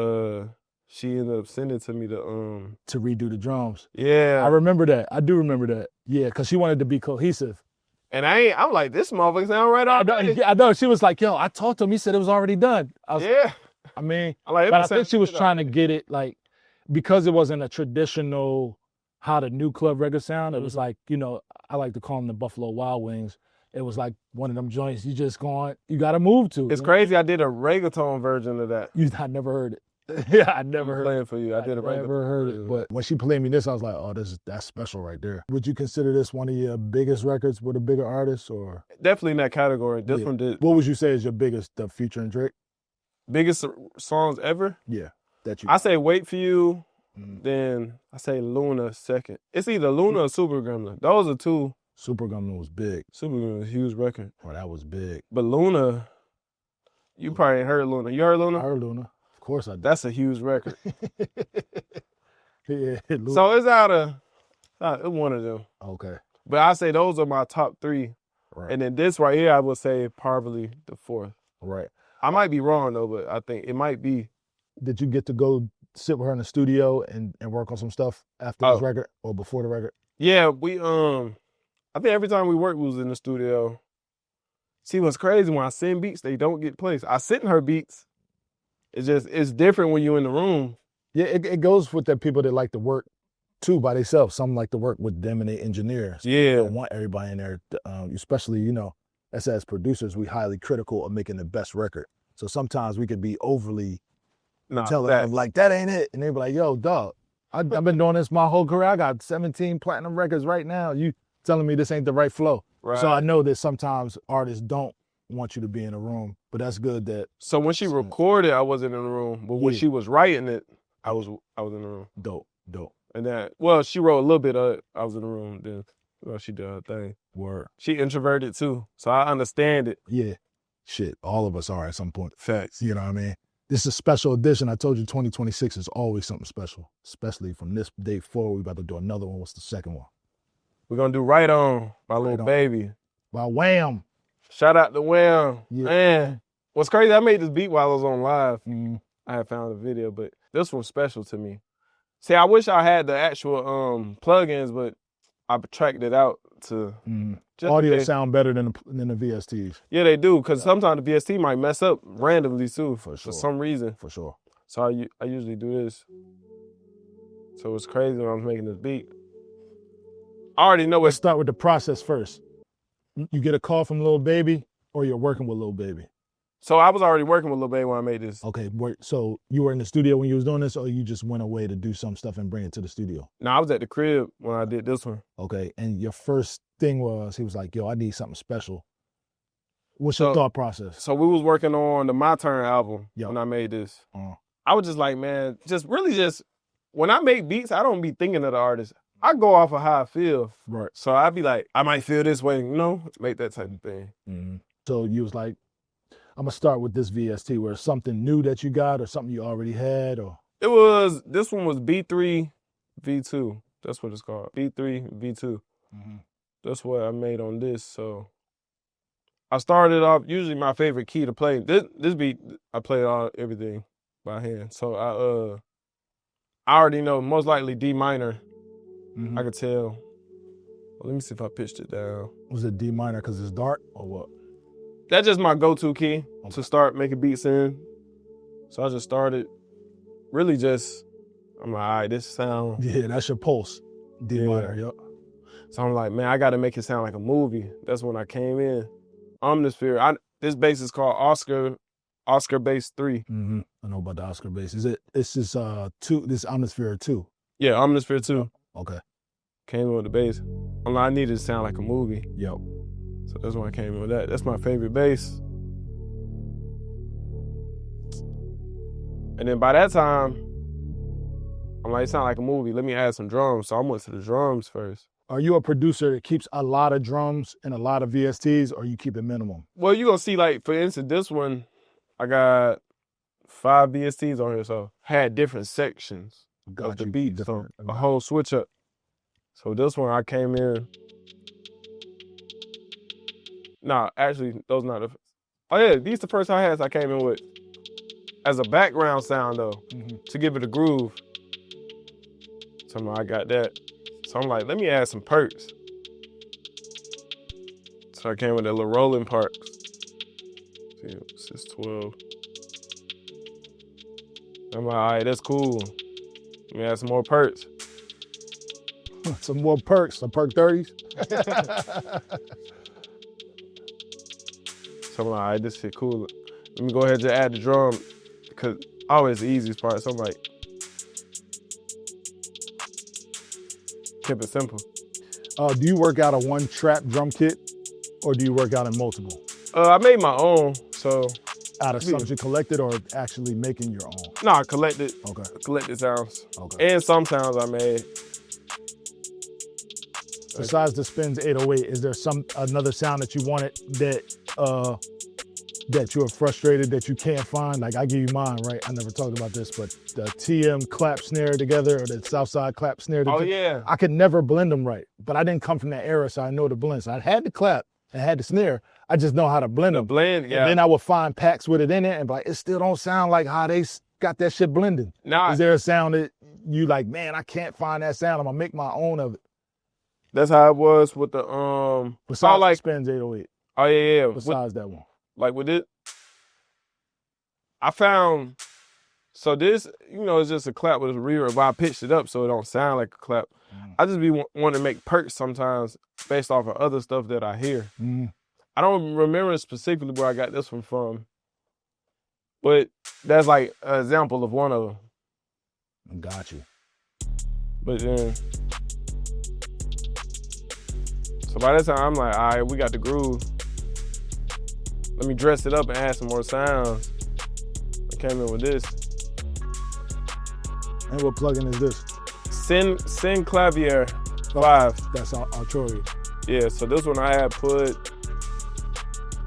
ended up sending to me to redo the drums. Yeah. I remember that. I do remember that. Yeah, because she wanted to be cohesive. And I'm like, this motherfucker sound right off. I know. She was like, yo, I talked to him. He said it was already done. Yeah. I mean, but I think she was trying to get it like, because it wasn't a traditional how the new club record sound. It was like, I like to call them the Buffalo Wild Wings. It was like one of them joints you got to move to. It's crazy. I did a reggaeton version of that. I never heard it. Yeah, I never heard playing for you. I did a reggaeton. Never heard it. But when she played me this, I was like, oh, that's special right there. Would you consider this one of your biggest records with a bigger artist, or? Definitely in that category. This one did. What would you say is your biggest featuring Drake? Biggest songs ever? Yeah. I say Wait For You, then I say Luna second. It's either Luna or Super Gremlin. Those are two. Super Gremlin was big. Super Gremlin was a huge record. Oh, that was big. But Luna, you probably ain't heard Luna. You heard Luna? I heard Luna. Of course I did. That's a huge record. Yeah, so it's out of one of them. Okay. But I say those are my top three And then this right here, I would say probably the 4th. Right. I might be wrong though, but I think it might be. Did you get to go sit with her in the studio and work on some stuff after this record or before the record? Yeah, we I think every time we worked, we was in the studio. See, what's crazy, when I send beats, they don't get placed. I send her beats. It's different when you're in the room. Yeah, it goes with the people that like to work too by themselves. Some like to work with them and the engineers. Yeah. They don't want everybody in there, especially, you know, as producers, we highly critical of making the best record. So sometimes we could be overly telling them, like, that ain't it. And they be like, yo, dog, I've been doing this my whole career. I got 17 platinum records right now. You telling me this ain't the right flow. Right. So I know that sometimes artists don't want you to be in a room, but that's good that. So when she recorded, I wasn't in the room, but when she was writing it, I was in the room. Dope. And that, well, she wrote a little bit of it. I was in the room. Then, well, she did her thing. Word. She introverted too, so I understand it. Yeah. Shit, all of us are at some point. Facts. You know what I mean? This is a special edition. I told you 2026 is always something special, especially from this day forward. We about to do another one. What's the second one? We're going to do Right On by Lil Baby. By Wham. Shout out to Wham. Yeah. Man, what's crazy, I made this beat while I was on live. Mm-hmm. I had found a video, but this one's special to me. See, I wish I had the actual plugins, but I tracked it out to... Audio sound better than the VSTs. Yeah, they do, because sometimes the VST might mess up randomly too, for some reason. For sure. So I usually do this. So it's crazy when I'm making this beat. I already know Let's start with the process first. You get a call from Lil Baby, or you're working with Lil Baby? So I was already working with Lil Baby when I made this. Okay, so you were in the studio when you was doing this, or you just went away to do some stuff and bring it to the studio? No, I was at the crib when I did this one. Okay, and your first thing was, he was like, yo, I need something special. What's your thought process? So we was working on the My Turn album when I made this. I was just like, man, when I make beats, I don't be thinking of the artist. I go off of how I feel. Right. So I'd be like, I might feel this way, make that type of thing. Mm-hmm. So you was like, I'm gonna start with this VST, where it's something new that you got or something you already had, or? This one was B3 V2. That's what it's called, B3 V2. Mm-hmm. That's what I made on this. So I started off, usually my favorite key to play. This beat, I play everything by hand. So I already know, most likely D minor. Mm-hmm. I could tell. Well, let me see if I pitched it down. Was it D minor because it's dark, or what? That's just my go-to key to start making beats in. So I just started, really just, I'm like, all right, this sound. Yeah, that's your pulse, D minor, yep. So I'm like, man, I gotta make it sound like a movie. That's when I came in. Omnisphere, this bass is called Oscar Bass 3. Mm-hmm. I know about the Oscar bass. This is 2, this Omnisphere 2? Yeah, Omnisphere 2. Okay. Came in with the bass. I'm like, I needed to sound like a movie. Yep. So that's when I came in with that. That's my favorite bass. And then by that time, I'm like, it sound like a movie. Let me add some drums. So I went to the drums first. Are you a producer that keeps a lot of drums and a lot of VSTs, or you keep it minimum? Well, you're gonna see, like, for instance, this one, I got 5 VSTs on here, so I had different sections of the beat, so a whole switch up. So this one, I came in. Nah, actually, those not the. Oh yeah, these the first hi-hats I came in with as a background sound though, to give it a groove. So I got that. So I'm like, let me add some perks. So I came with the little rolling parts. See, 612. I'm like, all right, that's cool. Let me add some more perks. Some more perks, some perk 30s. So I'm like, all right, this shit cool. Let me go ahead and just add the drum, because always the easiest part. So I'm like, keep it simple. Do you work out of one trap drum kit, or do you work out in multiple? I made my own, so. Out of something you collected, or actually making your own? No, I collected. Okay. Collected sounds. Okay. And some sounds I made. Besides the Spins 808, is there another sound that you wanted that you're frustrated that you can't find? Like, I give you mine, right? I never talked about this, but the TM clap snare together, or the Southside clap snare together. Oh yeah. I could never blend them right, but I didn't come from that era, so I know the blend. So I had the clap, and had the snare. I just know how to blend The them. blend, yeah. And then I would find packs with it in it and be like, it still don't sound like how they got that shit blended. Now, Is there a sound that you like, man, I can't find that sound. I'm gonna make my own of it. that's how it was with the Besides like Spins 808. oh yeah. Besides that one. Like with it, I found, so this, it's just a clap with a reverb, but I pitched it up so it don't sound like a clap. I just be wanting to make perks sometimes based off of other stuff that I hear. I don't remember specifically where I got this one from, but that's like an example of one of them. Got you. But then, so by that time I'm like, all right, we got the groove. Let me dress it up and add some more sounds. I came in with this. And what plugin is this? Clavier 5. That's Arturia. Yeah, so this one I had put,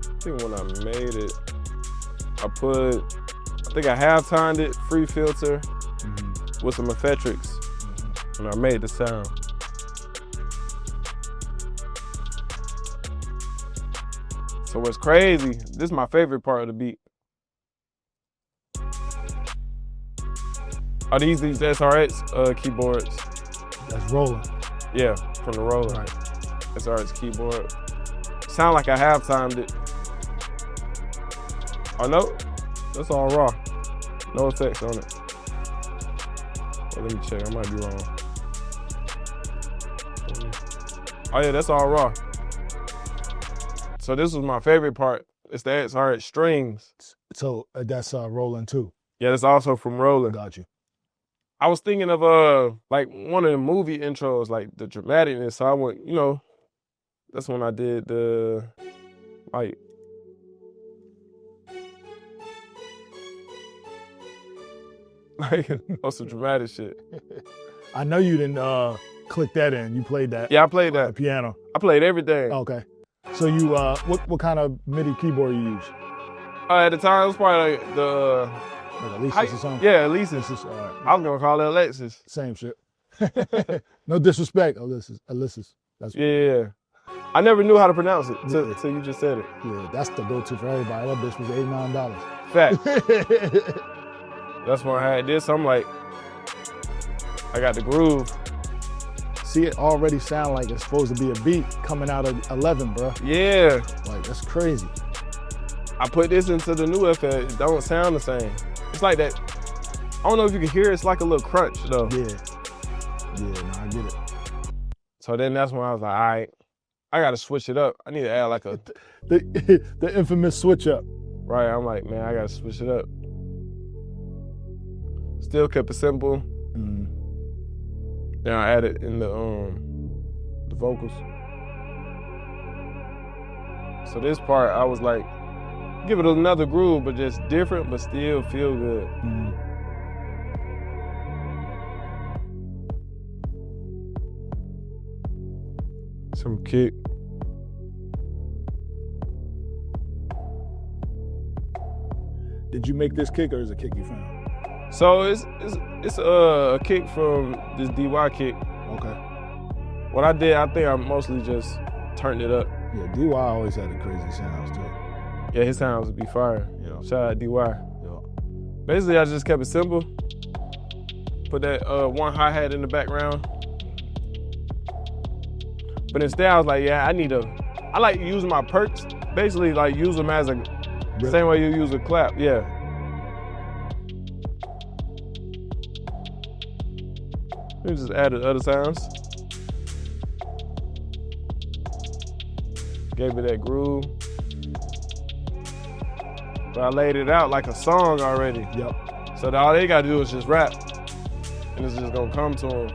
I think when I made it, I think I half-timed it, free filter, with some effectrics, and I made the sound. So what's crazy, this is my favorite part of the beat. Are these SRX keyboards? That's rolling. Yeah, from the roller. Right. SRX keyboard. Sound like I half-timed it. Oh no, that's all raw. No effects on it. Well, let me check, I might be wrong. Oh yeah, that's all raw. So this was my favorite part. It's the SRX strings. So that's rolling too. Yeah, that's also from Rolling. Got you. I was thinking of like one of the movie intros, like the dramaticness. So I went, that's when I did the like what's some dramatic shit. I know you didn't click that in. You played that. Yeah, I played The that. piano. I played everything. Okay. So you what kind of MIDI keyboard you use? At the time, it was probably like the Like Alexis or something? yeah, Alexis. Alexis, all right. I was gonna call it Alexis. Same shit. No disrespect, Alexis. That's Yeah. I never knew how to pronounce it till you just said it. yeah, that's the go-to for everybody. That bitch was $89. Fact. That's when I had this. I'm like, I got the groove. See, it already sound like it's supposed to be a beat coming out of 11, bro. Yeah. Like, that's crazy. I put this into the new FL. It don't sound the same. It's like that. I don't know if you can hear it. It's like a little crunch though. Yeah. Yeah, no, I get it. So then that's when I was like, all right, I gotta switch it up. I need to add like a, The infamous switch up. right, I'm like, man, I gotta switch it up. Still kept it simple. Then I added in the vocals. So this part, I was like, give it another groove, but just different, but still feel good. Some kick. Did you make this kick or is it a kick you found? So it's a kick from this DY kick. Okay. What I did, I think I mostly just turned it up. Yeah, DY always had the crazy sounds too. Yeah, his sounds would be fire. Yeah. Shout out DY. Yeah. Basically, I just kept it simple. Put that one hi-hat in the background. But instead, I was like, yeah, I like using my perks. Basically, like use them as same way you use a clap, yeah. We just added other sounds. Gave it that groove. But I laid it out like a song already. Yep. So all they gotta do is just rap. And it's just gonna come to them.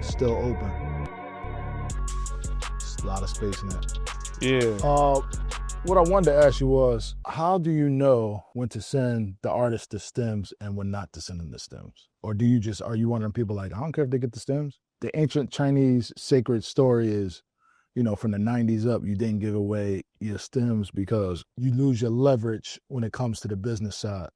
Still open. Just a lot of space in that. Yeah. What I wanted to ask you was, how do you know when to send the artist the stems and when not to send them the stems? Or are you one of them people like, I don't care if they get the stems? The ancient Chinese sacred story is, from the 90s up, you didn't give away your stems because you lose your leverage when it comes to the business side.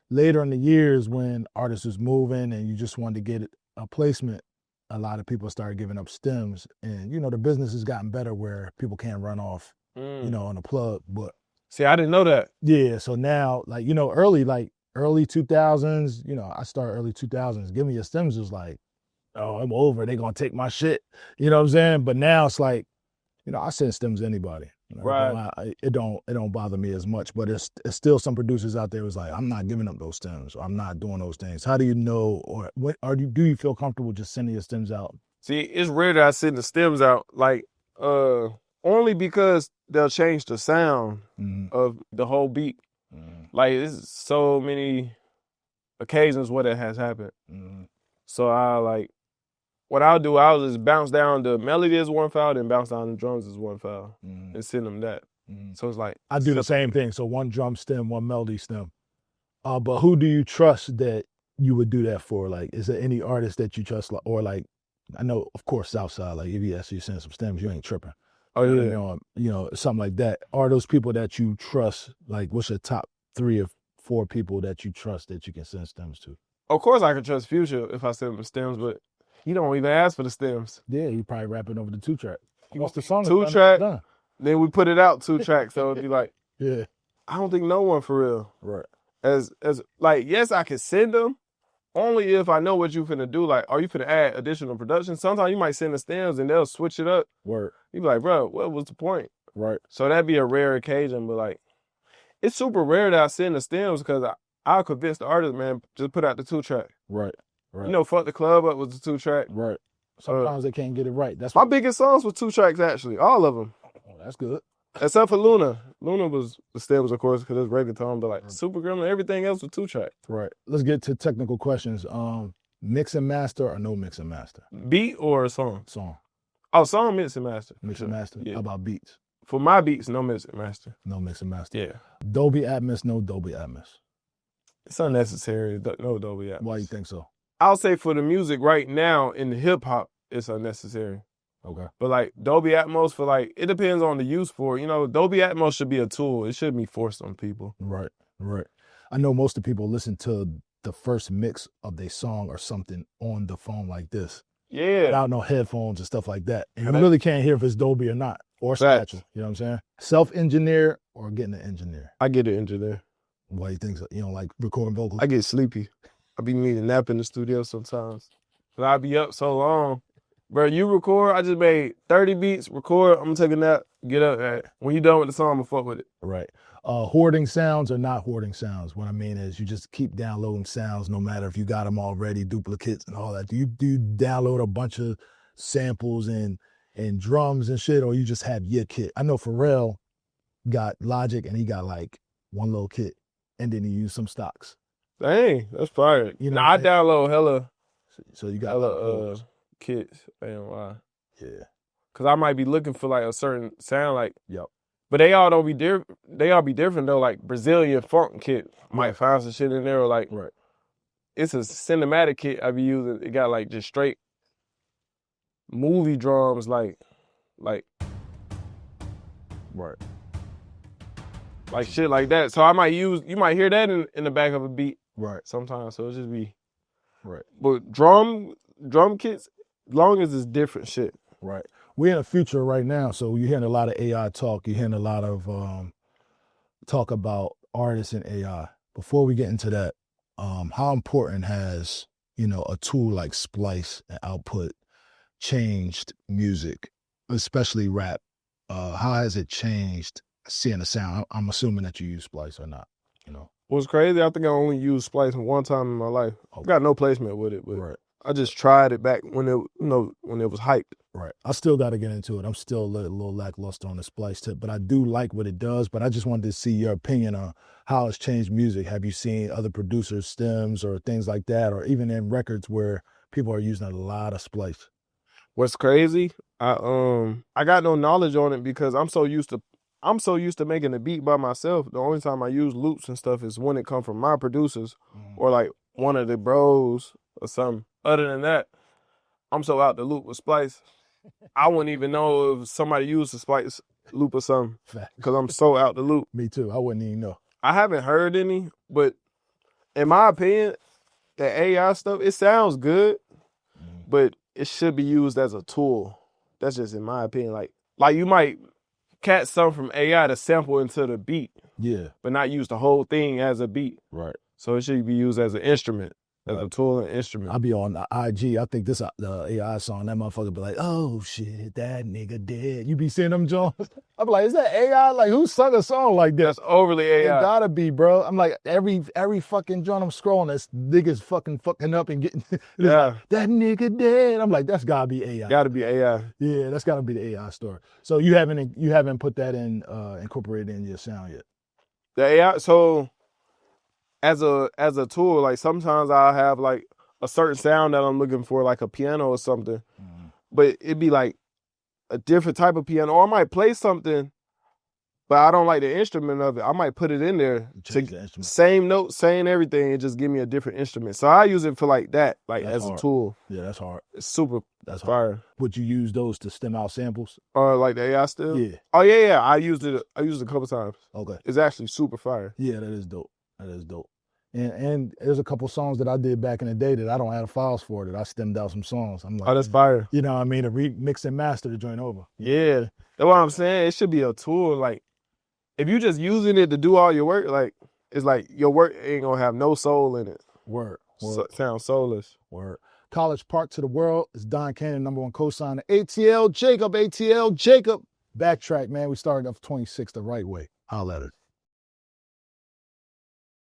Later in the years when artists was moving and you just wanted to get a placement, a lot of people started giving up stems, and the business has gotten better where people can't run off, on a plug. But see, I didn't know that. yeah, so now early 2000s, I started early 2000s. Give me your stems was like, oh, I'm over. They gonna take my shit. You know what I'm saying? But now it's like, I send stems to anybody. Right. It don't bother me as much. But it's still some producers out there who's like, I'm not giving up those stems. Or I'm not doing those things. How do you know, do you feel comfortable just sending your stems out? See, it's rare that I send the stems out, like, only because they'll change the sound of the whole beat. Like, there's so many occasions where that has happened. So what I'll do, I'll just bounce down the melody as one file, then bounce down the drums as one file, and send them that. So it's like I do the same thing. So one drum stem, one melody stem. But who do you trust that you would do that for? Like, is there any artist that you trust, or like, I know, of course, Southside. Like, if you ask you send some stems, you ain't tripping. Oh yeah, something like that. Are those people that you trust? Like, what's your top 3 or 4 people that you trust that you can send stems to? Of course, I can trust Future if I send him stems, but he don't even ask for the stems. Yeah, he probably rapping over the 2-track. Once the song 2-track, done. then we put it out 2-track. So it'd be like, yeah, I don't think no one for real. Right. As like, yes, I can send them only if I know what you finna do. Like, are you finna add additional production? Sometimes you might send the stems and they'll switch it up. Word. You be like, bro, what was the point? Right. So that'd be a rare occasion, but like, it's super rare that I send the stems because I'll convince the artist, man, just put out the 2-track. Right. Right. Fuck the club up with the 2-track. Right. Sometimes they can't get it right. That's my biggest songs were 2-tracks, actually. All of them. Oh, that's good. Except for Luna. Luna was the stems, of course, because it's reggaeton, but like Super Gremlin, everything else was 2-track. Right. Let's get to technical questions. Mix and master or no mix and master? Beat or a song? Song. Oh, song, mix and master. Mix and master? Yeah. How about beats? For my beats, no mix and master. No mix and master. Yeah. Dolby Atmos, no Dolby Atmos? It's unnecessary. No Dolby Atmos. Why you think so? I'll say for the music right now in the hip hop, it's unnecessary. Okay. But like Dolby Atmos for like, it depends on the use for it. Dolby Atmos should be a tool. It shouldn't be forced on people. Right. Right. I know most of the people listen to the first mix of their song or something on the phone like this. Yeah. Without no headphones and stuff like that. And you really can't hear if it's Dolby or not. Or Facts. Spatula. You know what I'm saying? Self-engineer or getting an engineer? I get an engineer. Why do you think so? You don't like recording vocals? I get sleepy. I be needing a nap in the studio sometimes. But I be up so long. Bro, you record, I just made 30 beats, record, I'm gonna take a nap, get up. When you done with the song, I'm gonna fuck with it. Right. Hoarding sounds or not hoarding sounds? What I mean is you just keep downloading sounds no matter if you got them already, duplicates and all that. Do you download a bunch of samples and drums and shit, or you just have your kit? I know Pharrell got Logic and he got like one little kit and then he used some stocks. Dang, that's fire. I download hella. So you got hella kits. Why? Yeah. Cause I might be looking for like a certain sound, like. Yep. But they all don't be different. They all be different though. Like Brazilian funk kit might find some shit in there, or like. Right. It's a cinematic kit I be using. It got like just straight movie drums, like. Right. Like shit like that. So you might hear that in the back of a beat. Right. Sometimes. So it just be. Right. But drum kits, long as it's different shit. Right. We're in a future right now, so you're hearing a lot of AI talk. You're hearing a lot of talk about artists and AI. Before we get into that, how important has, a tool like Splice and Output changed music, especially rap? How has it changed seeing the sound? I'm assuming that you use Splice or not, What's crazy, I think I only used Splice one time in my life. I got no placement with it, but right. I just tried it back when it was hyped. Right. I still got to get into it. I'm still a little lackluster on the Splice tip, but I do like what it does. But I just wanted to see your opinion on how it's changed music. Have you seen other producers' stems or things like that, or even in records where people are using a lot of Splice? What's crazy, I got no knowledge on it because I'm so used to making a beat by myself. The only time I use loops and stuff is when it comes from my producers or like one of the bros or something. Other than that, I'm so out the loop with Splice. I wouldn't even know if somebody used a Splice loop or something because I'm so out the loop. Me too. I wouldn't even know. I haven't heard any, but in my opinion, the AI stuff, it sounds good, but it should be used as a tool. That's just in my opinion. Like you might catch something from AI to sample into the beat, Yeah. but not use the whole thing as a beat. Right. So it should be used as an instrument, as a tool and instrument. I'll be on the IG. I think this the AI song. That motherfucker be like, "Oh shit, that nigga dead." You be seeing them Jones? I'm like, is that AI? Like, who sung a song like that? That's overly AI. It gotta be, bro. I'm like, every fucking joint I'm scrolling, this niggas fucking up and getting. Yeah. Like, that nigga dead. I'm like, that's gotta be AI. Gotta be AI. Yeah, that's gotta be the AI story. So you haven't put that in incorporated in your sound yet. The AI. So as a tool, like sometimes I'll have like a certain sound that I'm looking for, like a piano or something, but it'd be like a different type of piano, or I might play something, but I don't like the instrument of it. I might put it in there, Change the instrument. same note, same everything, and just give me a different instrument. So I use it for like that, like That's as hard. a tool. Yeah, that's hard. It's super That's fire. hard. Would you use those to stem out samples? Or like the AI still? Yeah. Oh yeah. I used it a couple times. Okay. It's actually super fire. Yeah, that is dope. That is dope. And there's a couple songs that I did back in the day that I don't have files for, that I stemmed out some songs. I'm like, Oh, that's fire. you know what I mean? To remix and master the joint over. Yeah. That's what I'm saying. It should be a tool. Like, if you just using it to do all your work, like, it's like your work ain't gonna have no soul in it. Word. Sound soulless. Word. College Park to the World is Don Cannon, #1 co-signer. ATL Jacob, ATL Jacob. BackTrak, man. We started off 26 the right way. Holla at it.